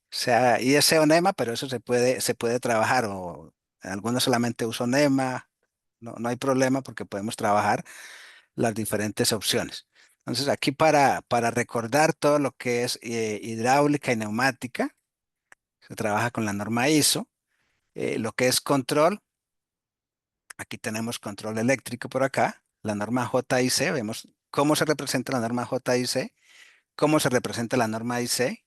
sea IEC o NEMA, pero eso se puede trabajar. O algunos solamente uso NEMA, no hay problema porque podemos trabajar las diferentes opciones. Entonces aquí para recordar todo lo que es hidráulica y neumática, se trabaja con la norma ISO. Lo que es control, aquí tenemos control eléctrico por acá, la norma JIC, vemos cómo se representa la norma JIC, cómo se representa la norma IC.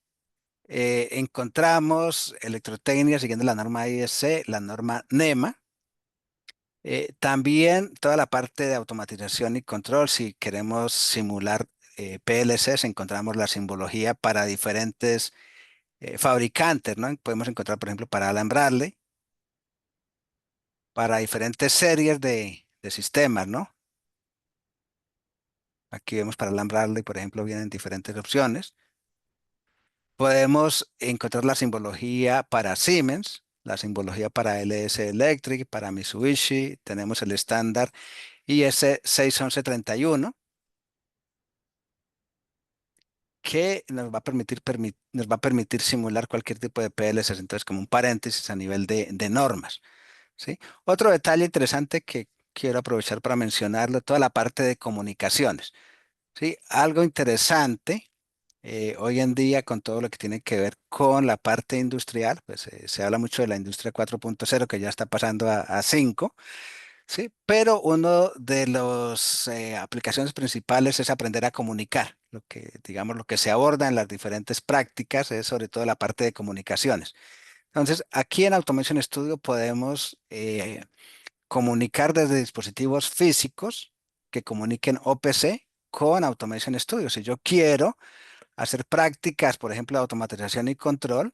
Encontramos electrotecnia siguiendo la norma IEC, la norma NEMA. También toda la parte de automatización y control, si queremos simular PLCs, encontramos la simbología para diferentes fabricantes, ¿no? Podemos encontrar, por ejemplo, para Allen Bradley, para diferentes series de sistemas, ¿no? Aquí vemos para Allen Bradley, por ejemplo, vienen diferentes opciones. Podemos encontrar la simbología para Siemens, la simbología para LS Electric, para Mitsubishi. Tenemos el estándar IS 61131 que nos va a permitir simular cualquier tipo de PLCs. Entonces, como un paréntesis a nivel de normas, ¿sí? Otro detalle interesante que quiero aprovechar para mencionarlo, toda la parte de comunicaciones, ¿sí? Algo interesante hoy en día con todo lo que tiene que ver con la parte industrial, pues se habla mucho de la industria 4.0 que ya está pasando a 5, ¿sí? Pero uno de las aplicaciones principales es aprender a comunicar. Lo que, digamos, lo que se aborda en las diferentes prácticas es sobre todo la parte de comunicaciones. Entonces, aquí en Automation Studio podemos comunicar desde dispositivos físicos que comuniquen OPC con Automation Studio. Si yo quiero hacer prácticas, por ejemplo, de automatización y control,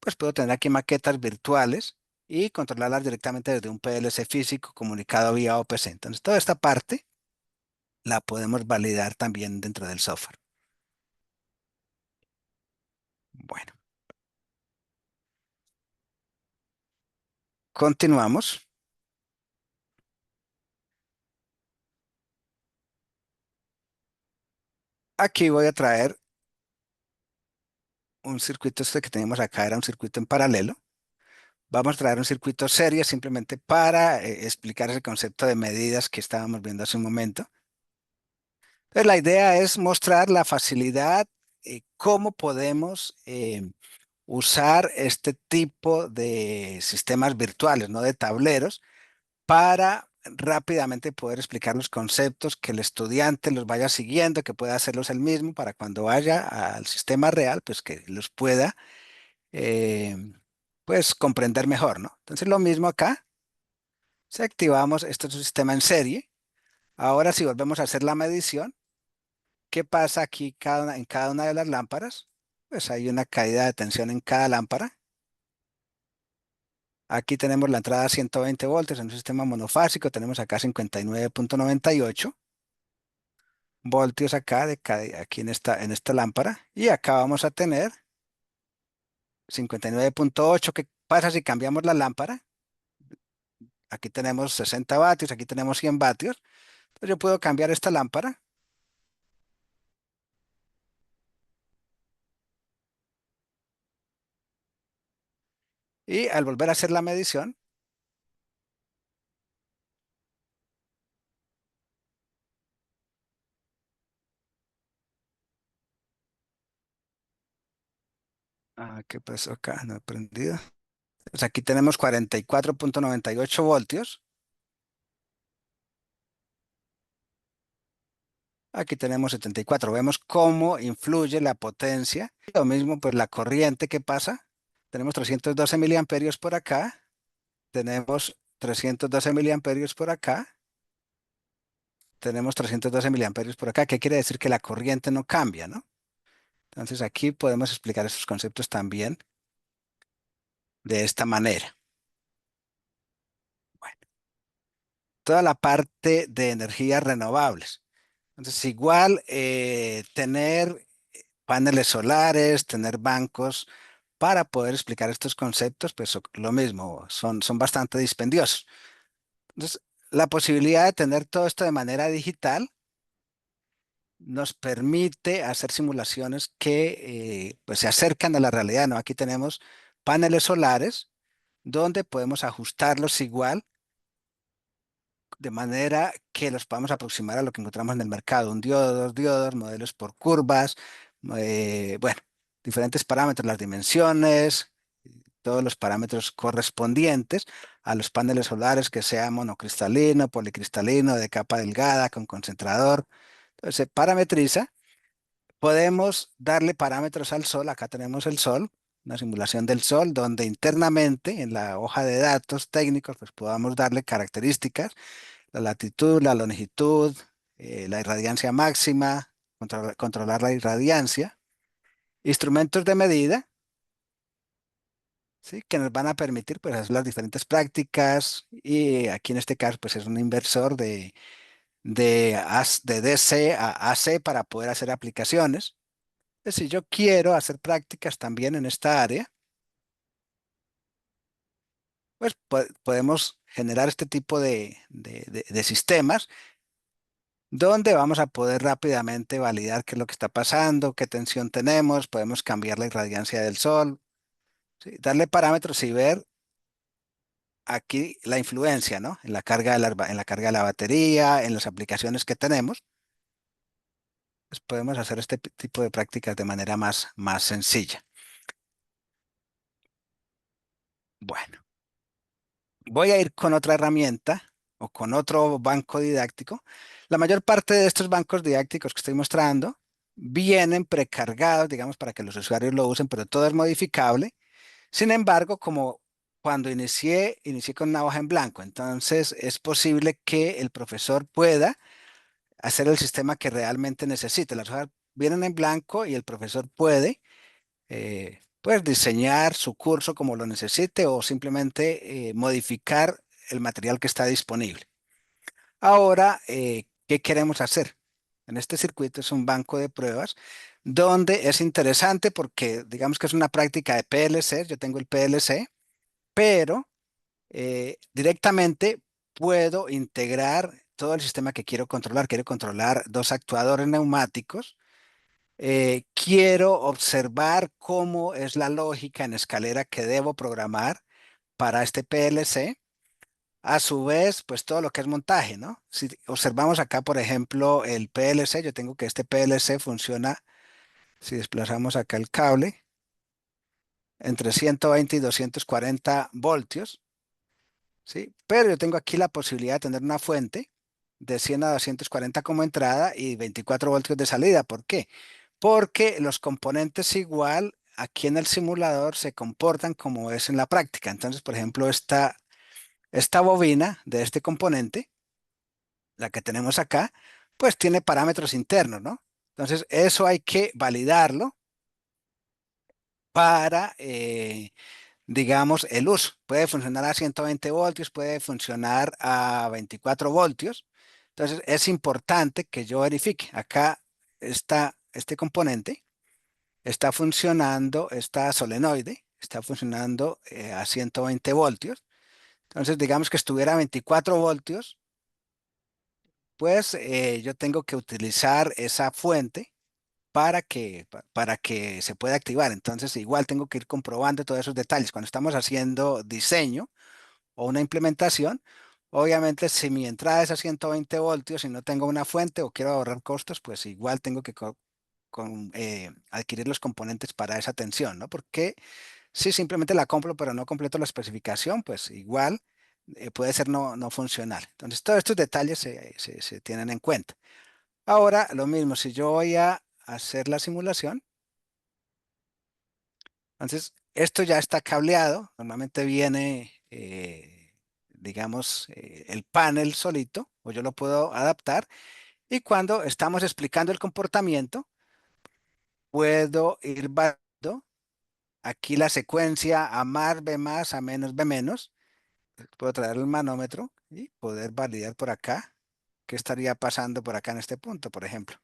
pues puedo tener aquí maquetas virtuales y controlarlas directamente desde un PLC físico comunicado vía OPC. Entonces, toda esta parte la podemos validar también dentro del software. Bueno, continuamos. Aquí voy a traer un circuito, este que tenemos acá era un circuito en paralelo. Vamos a traer un circuito serie simplemente para explicar ese concepto de medidas que estábamos viendo hace un momento. Entonces, la idea es mostrar la facilidad, cómo podemos usar este tipo de sistemas virtuales, ¿no? De tableros, para rápidamente poder explicar los conceptos, que el estudiante los vaya siguiendo, que pueda hacerlos él mismo, para cuando vaya al sistema real, pues que los pueda, eh, pues comprender mejor, ¿no? Entonces, lo mismo acá, si activamos, esto es un sistema en serie. Ahora, si volvemos a hacer la medición, ¿qué pasa aquí en cada una de las lámparas? Pues hay una caída de tensión en cada lámpara. Aquí tenemos la entrada a 120 voltios en un sistema monofásico. Tenemos acá 59,98 voltios acá, aquí en esta lámpara. Y acá vamos a tener 59,8. ¿Qué pasa si cambiamos la lámpara? Aquí tenemos 60 vatios, aquí tenemos 100 vatios. Entonces yo puedo cambiar esta lámpara y al volver a hacer la medición, ¿qué pasó acá? No he prendido. Pues aquí tenemos 44,98 voltios. Aquí tenemos 74. Vemos cómo influye la potencia. Lo mismo, pues la corriente que pasa. Tenemos 312 miliamperios por acá. Tenemos 312 miliamperios por acá. Tenemos 312 miliamperios por acá. ¿Qué quiere decir? Que la corriente no cambia, ¿no? Entonces aquí podemos explicar esos conceptos también de esta manera. Bueno, toda la parte de energías renovables. Entonces, igual tener paneles solares, tener bancos para poder explicar estos conceptos, pues lo mismo, son bastante dispendiosos. Entonces, la posibilidad de tener todo esto de manera digital nos permite hacer simulaciones que pues se acercan a la realidad, ¿no? Aquí tenemos paneles solares donde podemos ajustarlos igual de manera que los podamos aproximar a lo que encontramos en el mercado, un diodo, dos diodos, modelos por curvas, bueno, diferentes parámetros, las dimensiones, todos los parámetros correspondientes a los paneles solares, que sea monocristalino, policristalino, de capa delgada, con concentrador. Entonces se parametriza. Podemos darle parámetros al sol. Acá tenemos el sol, una simulación del sol, donde internamente en la hoja de datos técnicos, pues podamos darle características, la latitud, la longitud, la irradiancia máxima, controlar la irradiancia, instrumentos de medida, ¿sí? Que nos van a permitir pues, hacer las diferentes prácticas y aquí en este caso pues, es un inversor de DC a AC para poder hacer aplicaciones. Si yo quiero hacer prácticas también en esta área, pues podemos generar este tipo de sistemas donde vamos a poder rápidamente validar qué es lo que está pasando, qué tensión tenemos, podemos cambiar la irradiancia del sol, ¿sí? Darle parámetros y ver aquí la influencia, ¿no? En la carga en la carga de la batería, en las aplicaciones que tenemos, pues podemos hacer este tipo de prácticas de manera más sencilla. Bueno. Voy a ir con otra herramienta o con otro banco didáctico. La mayor parte de estos bancos didácticos que estoy mostrando vienen precargados, digamos, para que los usuarios lo usen, pero todo es modificable. Sin embargo, como cuando inicié con una hoja en blanco, entonces es posible que el profesor pueda hacer el sistema que realmente necesite. Las hojas vienen en blanco y el profesor puede pues diseñar su curso como lo necesite o simplemente modificar el material que está disponible. Ahora, ¿qué queremos hacer? En este circuito es un banco de pruebas donde es interesante porque digamos que es una práctica de PLC, yo tengo el PLC, pero directamente puedo integrar todo el sistema que quiero controlar. Quiero controlar dos actuadores neumáticos, quiero observar cómo es la lógica en escalera que debo programar para este PLC. A su vez, pues todo lo que es montaje, ¿no? Si observamos acá, por ejemplo, el PLC, yo tengo que este PLC funciona, si desplazamos acá el cable, entre 120 y 240 voltios, ¿sí? Pero yo tengo aquí la posibilidad de tener una fuente de 100 a 240 como entrada y 24 voltios de salida. ¿Por qué? Porque los componentes igual aquí en el simulador se comportan como es en la práctica. Entonces, por ejemplo, esta bobina de este componente, la que tenemos acá, pues tiene parámetros internos, ¿no? Entonces, eso hay que validarlo para, digamos, el uso. Puede funcionar a 120 voltios, puede funcionar a 24 voltios. Entonces, es importante que yo verifique. Acá está este componente. Está funcionando esta solenoide, está funcionando a 120 voltios. Entonces, digamos que estuviera a 24 voltios, pues yo tengo que utilizar esa fuente para que se pueda activar. Entonces, igual tengo que ir comprobando todos esos detalles. Cuando estamos haciendo diseño o una implementación, obviamente si mi entrada es a 120 voltios y no tengo una fuente o quiero ahorrar costos, pues igual tengo que adquirir los componentes para esa tensión, ¿no? Porque si simplemente la compro pero no completo la especificación, pues igual puede ser no funcional. Entonces, todos estos detalles se tienen en cuenta. Ahora, lo mismo, si yo voy a hacer la simulación, entonces esto ya está cableado, normalmente viene, digamos, el panel solito, o yo lo puedo adaptar, y cuando estamos explicando el comportamiento, puedo ir variando aquí la secuencia a más, B más, a menos, B menos. Puedo traer el manómetro y poder validar por acá qué estaría pasando por acá en este punto, por ejemplo.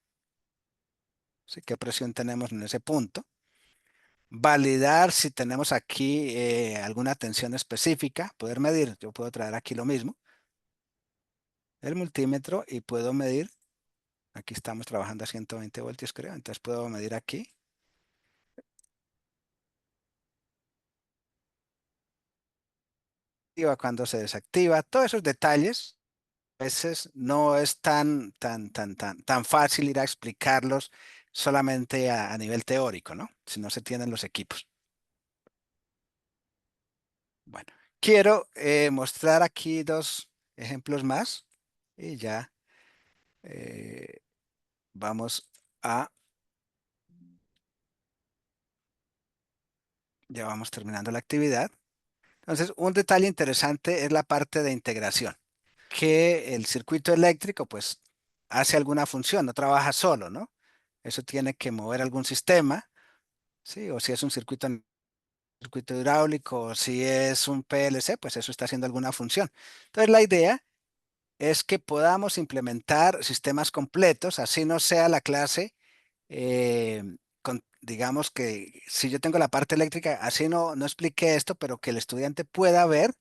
¿Sí? ¿Qué presión tenemos en ese punto? validar si tenemos aquí alguna tensión específica, poder medir. Yo puedo traer aquí lo mismo, el multímetro, y puedo medir. Aquí estamos trabajando a 120 voltios, creo. Entonces puedo medir aquí. Y va cuando se desactiva. Todos esos detalles, a veces no es tan fácil ir a explicarlos solamente a nivel teórico, ¿no? Si no se tienen los equipos. Bueno, quiero mostrar aquí dos ejemplos más y ya eh, vamos a, ya vamos terminando la actividad. Entonces, un detalle interesante es la parte de integración, que el circuito eléctrico pues hace alguna función, no trabaja solo, ¿no? Eso tiene que mover algún sistema, ¿sí? O si es un circuito hidráulico, o si es un PLC, pues eso está haciendo alguna función. Entonces, la idea es que podamos implementar sistemas completos, así no sea la clase, eh, digamos que si yo tengo la parte eléctrica, así no expliqué esto, pero que el estudiante pueda ver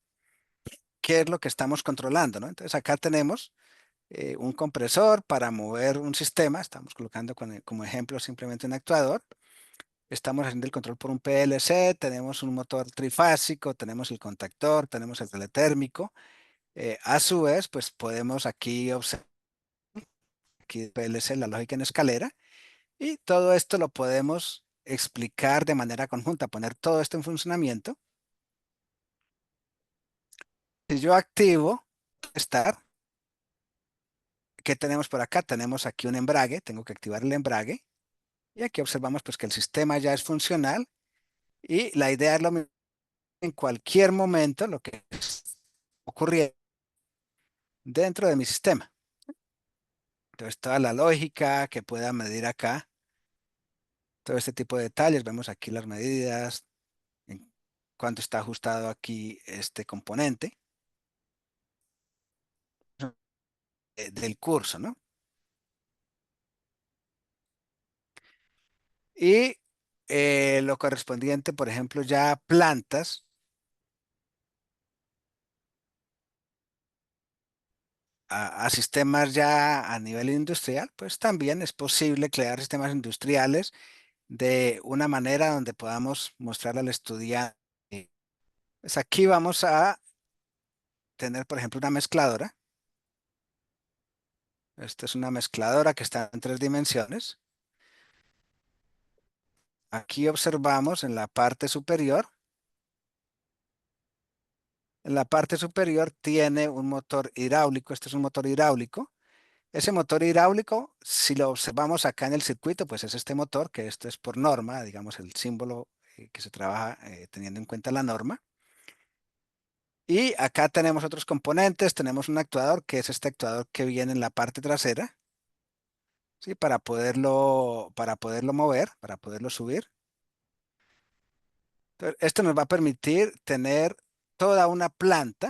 qué es lo que estamos controlando, ¿no? Entonces acá tenemos un compresor para mover un sistema, estamos colocando como ejemplo simplemente un actuador, estamos haciendo el control por un PLC, tenemos un motor trifásico, tenemos el contactor, tenemos el relé térmico, a su vez pues podemos aquí observar aquí PLC, la lógica en escalera, y todo esto lo podemos explicar de manera conjunta, poner todo esto en funcionamiento. Si yo activo Start, ¿qué tenemos por acá? Tenemos aquí un embrague, tengo que activar el embrague. Y aquí observamos pues que el sistema ya es funcional y la idea es lo mismo en cualquier momento lo que ocurriera dentro de mi sistema. Entonces toda la lógica que pueda medir acá, todo este tipo de detalles, vemos aquí las medidas, en cuánto está ajustado aquí este componente del curso, ¿no? Y lo correspondiente, por ejemplo, ya a plantas, a sistemas ya a nivel industrial, pues también es posible crear sistemas industriales de una manera donde podamos mostrarle al estudiante. Pues aquí vamos a tener, por ejemplo, una mezcladora. Esta es una mezcladora que está en tres dimensiones. Aquí observamos en la parte superior. En la parte superior tiene un motor hidráulico. Este es un motor hidráulico. Ese motor hidráulico, si lo observamos acá en el circuito, pues es este motor, que esto es por norma, digamos el símbolo que se trabaja teniendo en cuenta la norma. Y acá tenemos otros componentes, tenemos un actuador, que es este actuador que viene en la parte trasera, ¿sí? Para poderlo mover, para poderlo subir. Entonces, esto nos va a permitir tener toda una planta,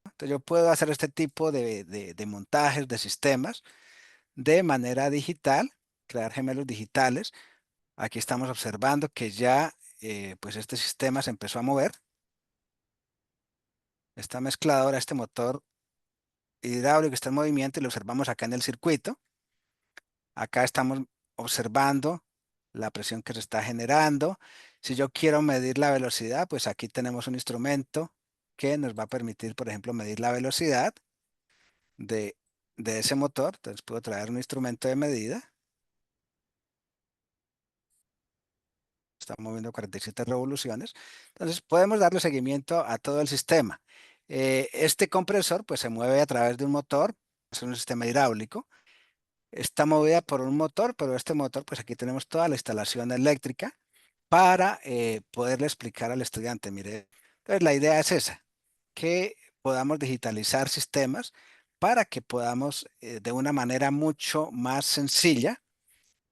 ¿no? Entonces, yo puedo hacer este tipo de montajes de sistemas de manera digital, crear gemelos digitales. Aquí estamos observando que ya pues este sistema se empezó a mover. Esta mezcladora, este motor hidráulico está en movimiento y lo observamos acá en el circuito. Acá estamos observando la presión que se está generando. Si yo quiero medir la velocidad, pues aquí tenemos un instrumento que nos va a permitir, por ejemplo, medir la velocidad de, de ese motor. Entonces puedo traer un instrumento de medida. Está moviendo 47 revoluciones. Entonces podemos darle seguimiento a todo el sistema. Este compresor pues se mueve a través de un motor, es un sistema hidráulico. Está movida por un motor, pero este motor pues aquí tenemos toda la instalación eléctrica para poderle explicar al estudiante. Mire, entonces la idea es esa, que podamos digitalizar sistemas para que podamos de una manera mucho más sencilla.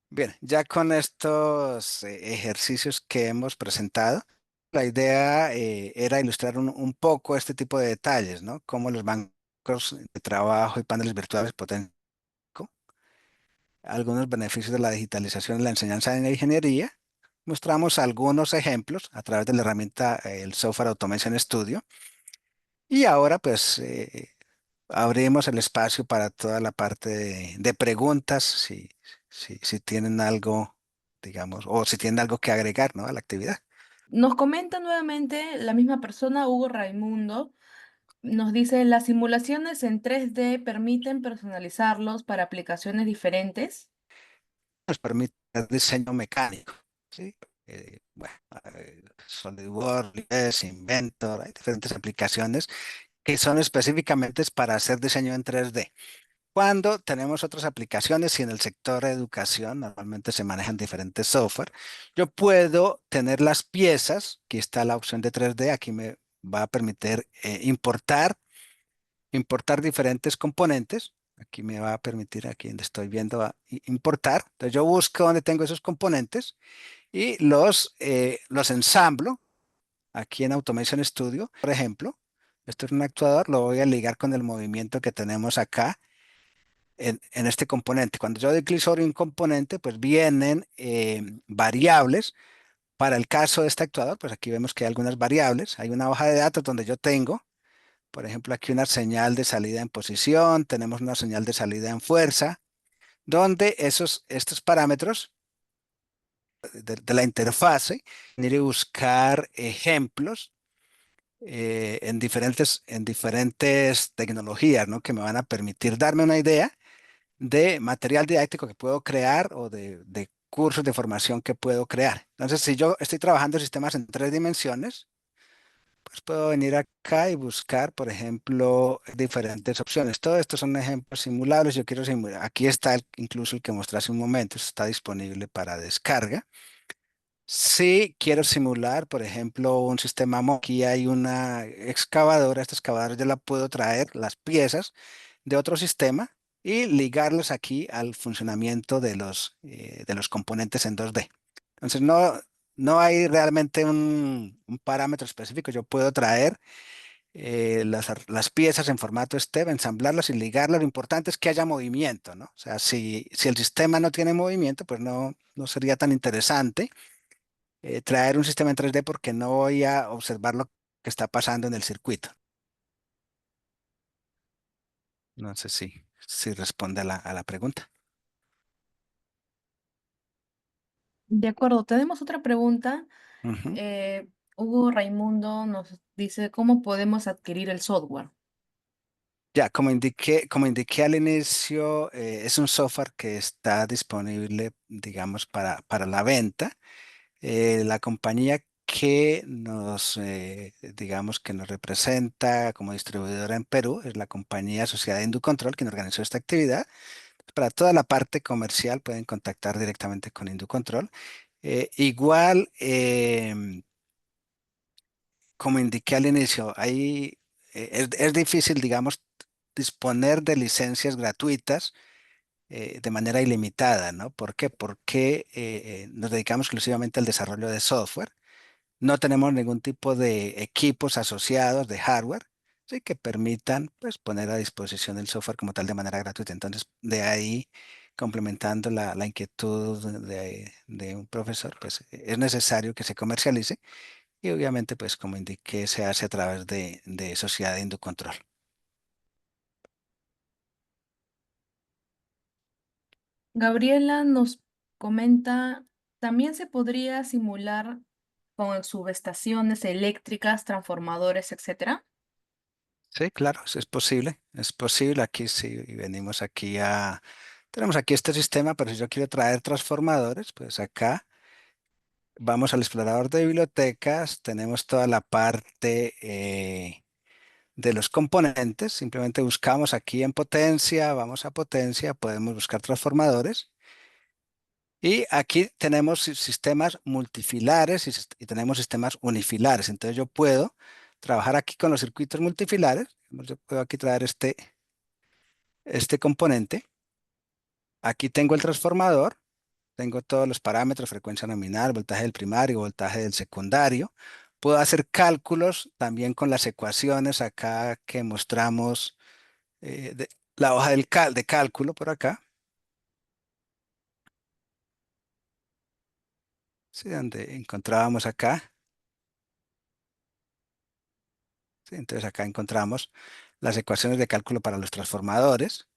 Bien, ya con estos ejercicios que hemos presentado, la idea era ilustrar un poco este tipo de detalles, ¿no? Cómo los bancos de trabajo y paneles virtuales potencian algunos beneficios de la digitalización en la enseñanza de la ingeniería. mostramos algunos ejemplos a través de la herramienta, el Software Automation Studio. Y ahora pues abrimos el espacio para toda la parte de preguntas, si tienen algo, digamos, o si tienen algo que agregar, ¿no?, a la actividad. Nos comenta nuevamente la misma persona, Hugo Raimundo. Nos dice, las simulaciones en 3D permiten personalizarlos para aplicaciones diferentes. Nos permite el diseño mecánico, ¿sí? Bueno, SolidWorks, Revit, Inventor, hay diferentes aplicaciones que son específicamente para hacer diseño en 3D. Cuando tenemos otras aplicaciones y en el sector de educación normalmente se manejan diferentes software, yo puedo tener las piezas, aquí está la opción de 3D, aquí me va a permitir importar diferentes componentes. Aquí me va a permitir, aquí donde estoy viendo, importar. Entonces yo busco donde tengo esos componentes y los ensamblo aquí en Automation Studio. Por ejemplo, esto es un actuador, lo voy a ligar con el movimiento que tenemos acá en este componente. Cuando yo doy clic sobre un componente, pues vienen variables. Para el caso de este actuador, pues aquí vemos que hay algunas variables. Hay una hoja de datos donde yo tengo, por ejemplo, aquí una señal de salida en posición, tenemos una señal de salida en fuerza, donde estos parámetros de la interfase, ir a buscar ejemplos en diferentes tecnologías, ¿no?, que me van a permitir darme una idea de material didáctico que puedo crear o de cursos de formación que puedo crear. Entonces, si yo estoy trabajando sistemas en 3 dimensiones, pues puedo venir acá y buscar, por ejemplo, diferentes opciones. Todo esto son ejemplos simulables. Yo quiero simular. Aquí está incluso el que mostré hace un momento. Está disponible para descarga. Si quiero simular, por ejemplo, un sistema aquí hay una excavadora. Esta excavadora yo la puedo traer, las piezas de otro sistema y ligarlos aquí al funcionamiento de los componentes en 2D. Entonces, no hay realmente un parámetro específico. Yo puedo traer las piezas en formato STEP, ensamblarlas y ligarlas. Lo importante es que haya movimiento, ¿no? O sea, si el sistema no tiene movimiento, pues no sería tan interesante traer un sistema en 3D porque no voy a observar lo que está pasando en el circuito. No sé si responde a la pregunta. De acuerdo, tenemos otra pregunta. Ujú. Eh, Hugo Raimundo nos dice, ¿cómo podemos adquirir el software? Ya, como indiqué al inicio, es un software que está disponible, digamos, para la venta. La compañía digamos, que nos representa como distribuidora en Perú es la compañía Sociedad Inducontrol, quien organizó esta actividad. Para toda la parte comercial pueden contactar directamente con Inducontrol. Igual, como indiqué al inicio, es difícil, digamos, disponer de licencias gratuitas de manera ilimitada, ¿no? ¿Por qué? Porque nos dedicamos exclusivamente al desarrollo de software. No tenemos ningún tipo de equipos asociados de hardware, sí, que permitan, pues, poner a disposición el software como tal de manera gratuita. Entonces, de ahí, complementando la inquietud de un profesor, pues es necesario que se comercialice y obviamente, pues como indiqué, se hace a través de Sociedad de Inducontrol. Gabriela nos comenta, ¿también se podría simular con subestaciones eléctricas, transformadores, etcétera? Sí, claro, sí es posible. Es posible. Aquí sí, y venimos aquí tenemos aquí este sistema, pero si yo quiero traer transformadores, pues acá vamos al explorador de bibliotecas, tenemos toda la parte de los componentes. Simplemente buscamos aquí en potencia, vamos a potencia, podemos buscar transformadores. Y aquí tenemos sistemas multifilares y tenemos sistemas unifilares. Entonces yo puedo trabajar aquí con los circuitos multifilares. Yo puedo aquí traer este componente. Aquí tengo el transformador. Tengo todos los parámetros, frecuencia nominal, voltaje del primario, voltaje del secundario. Puedo hacer cálculos también con las ecuaciones acá que mostramos, la hoja de cálculo por acá. ¿sí? Donde encontrábamos acá, ¿sí? Entonces acá encontramos las ecuaciones de cálculo para los transformadores.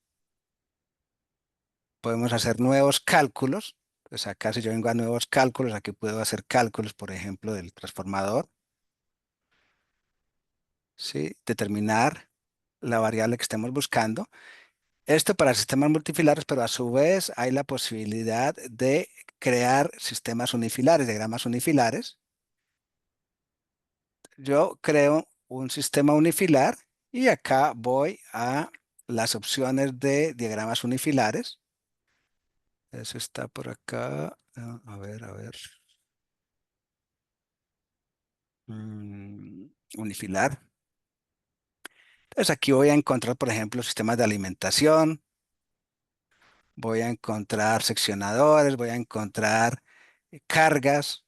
Podemos hacer nuevos cálculos. Pues acá si yo vengo a nuevos cálculos, aquí puedo hacer cálculos, por ejemplo, del transformador, ¿sí? Determinar la variable que estemos buscando. Esto para sistemas multifilares, pero a su vez hay la posibilidad de crear sistemas unifilares, diagramas unifilares. Yo creo un sistema unifilar y acá voy a las opciones de diagramas unifilares. Eso está por acá. A ver, a ver. Unifilar. Entonces aquí voy a encontrar, por ejemplo, sistemas de alimentación, voy a encontrar seccionadores, voy a encontrar cargas,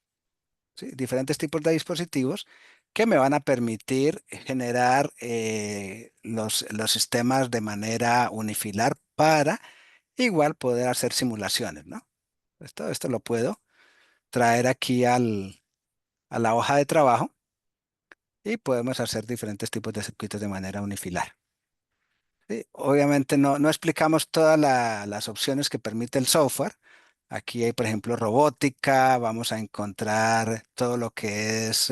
¿sí? Diferentes tipos de dispositivos que me van a permitir generar los sistemas de manera unifilar para igual poder hacer simulaciones, ¿no? Esto lo puedo traer aquí a la hoja de trabajo y podemos hacer diferentes tipos de circuitos de manera unifilar. Sí, obviamente no explicamos todas las opciones que permite el software. Aquí hay, por ejemplo, robótica, vamos a encontrar todo lo que es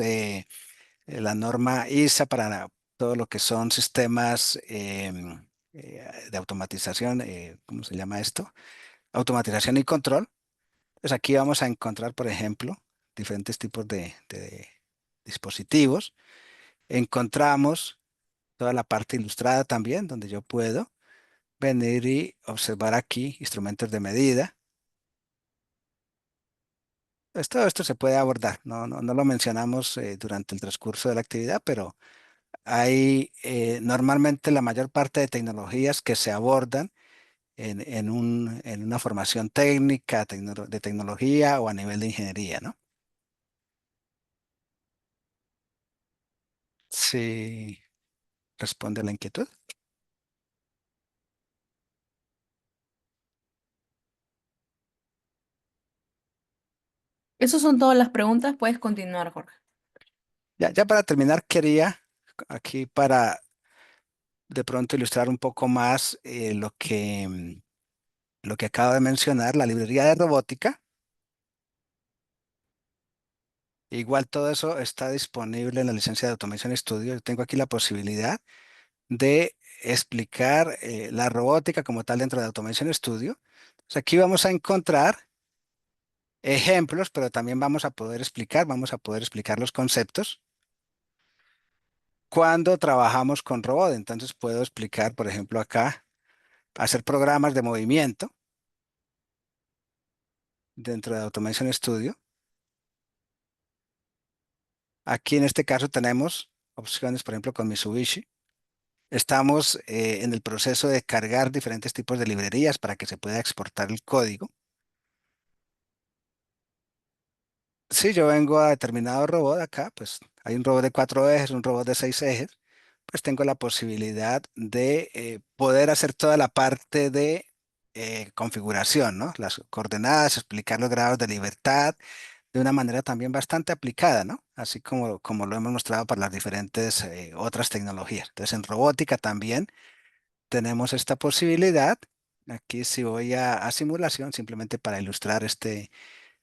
la norma ISA para todo lo que son sistemas de automatización, ¿cómo se llama esto? Automatización y control. Pues aquí vamos a encontrar, por ejemplo, diferentes tipos de dispositivos. Encontramos toda la parte ilustrada también, donde yo puedo venir y observar aquí instrumentos de medida. Pues todo esto se puede abordar, no lo mencionamos durante el transcurso de la actividad, pero hay normalmente la mayor parte de tecnologías que se abordan en una formación técnica, de tecnología o a nivel de ingeniería, ¿no? Sí, responde a la inquietud. Esas son todas las preguntas. Puedes continuar, Jorge. Ya para terminar, quería aquí para de pronto ilustrar un poco más lo que acabo de mencionar, la librería de robótica. Igual todo eso está disponible en la licencia de Automation Studio. Yo tengo aquí la posibilidad de explicar la robótica como tal dentro de Automation Studio. Entonces, aquí vamos a encontrar ejemplos, pero también vamos a poder explicar los conceptos cuando trabajamos con robot. Entonces puedo explicar, por ejemplo, acá, hacer programas de movimiento dentro de Automation Studio. Aquí en este caso tenemos opciones, por ejemplo, con Mitsubishi. Estamos en el proceso de cargar diferentes tipos de librerías para que se pueda exportar el código. Si yo vengo a determinado robot acá, pues hay un robot de 4 ejes, un robot de 6 ejes, pues tengo la posibilidad de poder hacer toda la parte de configuración, ¿no? Las coordenadas, explicar los grados de libertad de una manera también bastante aplicada, ¿no? Así como lo hemos mostrado para las diferentes otras tecnologías. Entonces, en robótica también tenemos esta posibilidad. Aquí si voy a simulación, simplemente para ilustrar este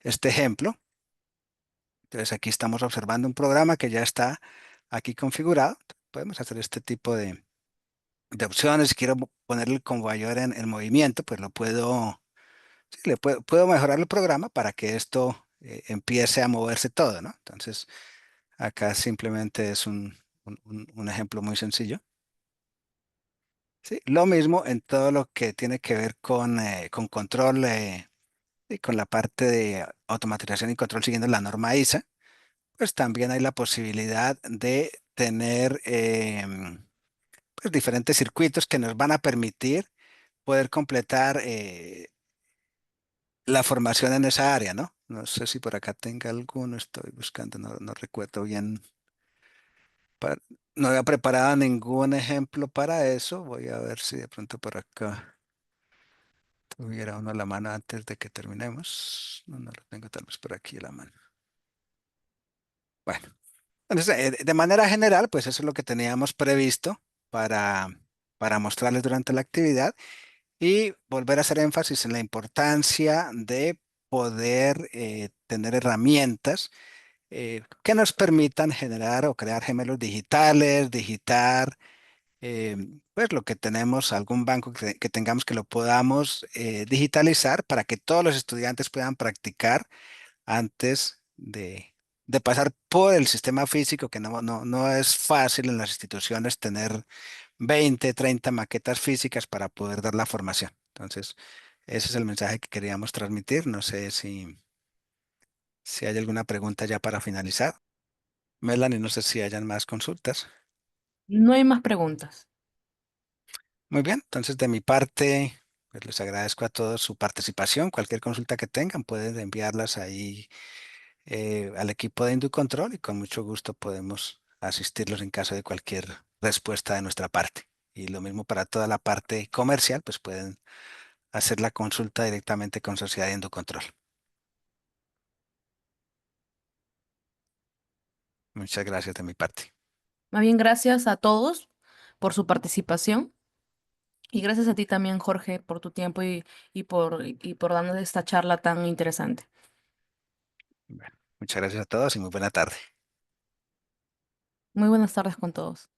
ejemplo. Entonces aquí estamos observando un programa que ya está aquí configurado. Podemos hacer este tipo de opciones. Si quiero poner el conveyor en movimiento, pues lo puedo, sí, puedo mejorar el programa para que esto empiece a moverse todo, ¿no? Entonces acá simplemente es un ejemplo muy sencillo. Sí, lo mismo en todo lo que tiene que ver con control y con la parte de automatización y control siguiendo la norma ISA, pues también hay la posibilidad de tener pues diferentes circuitos que nos van a permitir poder completar la formación en esa área, ¿no? No sé si por acá tenga alguno, estoy buscando, no recuerdo bien. pa- no había preparado ningún ejemplo para eso. Voy a ver si de pronto por acá Tuviera uno a la mano antes de que terminemos. No, no lo tengo tal vez por aquí a la mano. Bueno, entonces, de manera general, pues eso es lo que teníamos previsto para, para mostrarles durante la actividad y volver a hacer énfasis en la importancia de poder tener herramientas que nos permitan generar o crear gemelos digitales, digitar, eh, pues lo que tenemos, algún banco que tengamos que lo podamos digitalizar para que todos los estudiantes puedan practicar antes de pasar por el sistema físico, que no es fácil en las instituciones tener 20, 30 maquetas físicas para poder dar la formación. Entonces, ese es el mensaje que queríamos transmitir. No sé si hay alguna pregunta ya para finalizar. Melanie, no sé si hayan más consultas. No hay más preguntas. Muy bien, entonces de mi parte, pues les agradezco a todos su participación. Cualquier consulta que tengan, pueden enviarlas ahí al equipo de Inducontrol y con mucho gusto podemos asistirlos en caso de cualquier respuesta de nuestra parte. Y lo mismo para toda la parte comercial, pues pueden hacer la consulta directamente con Sociedad de Inducontrol. Muchas gracias de mi parte. Más bien, gracias a todos por su participación y gracias a ti también, Jorge, por tu tiempo y por darnos esta charla tan interesante. Bueno, muchas gracias a todos y muy buena tarde. Muy buenas tardes con todos.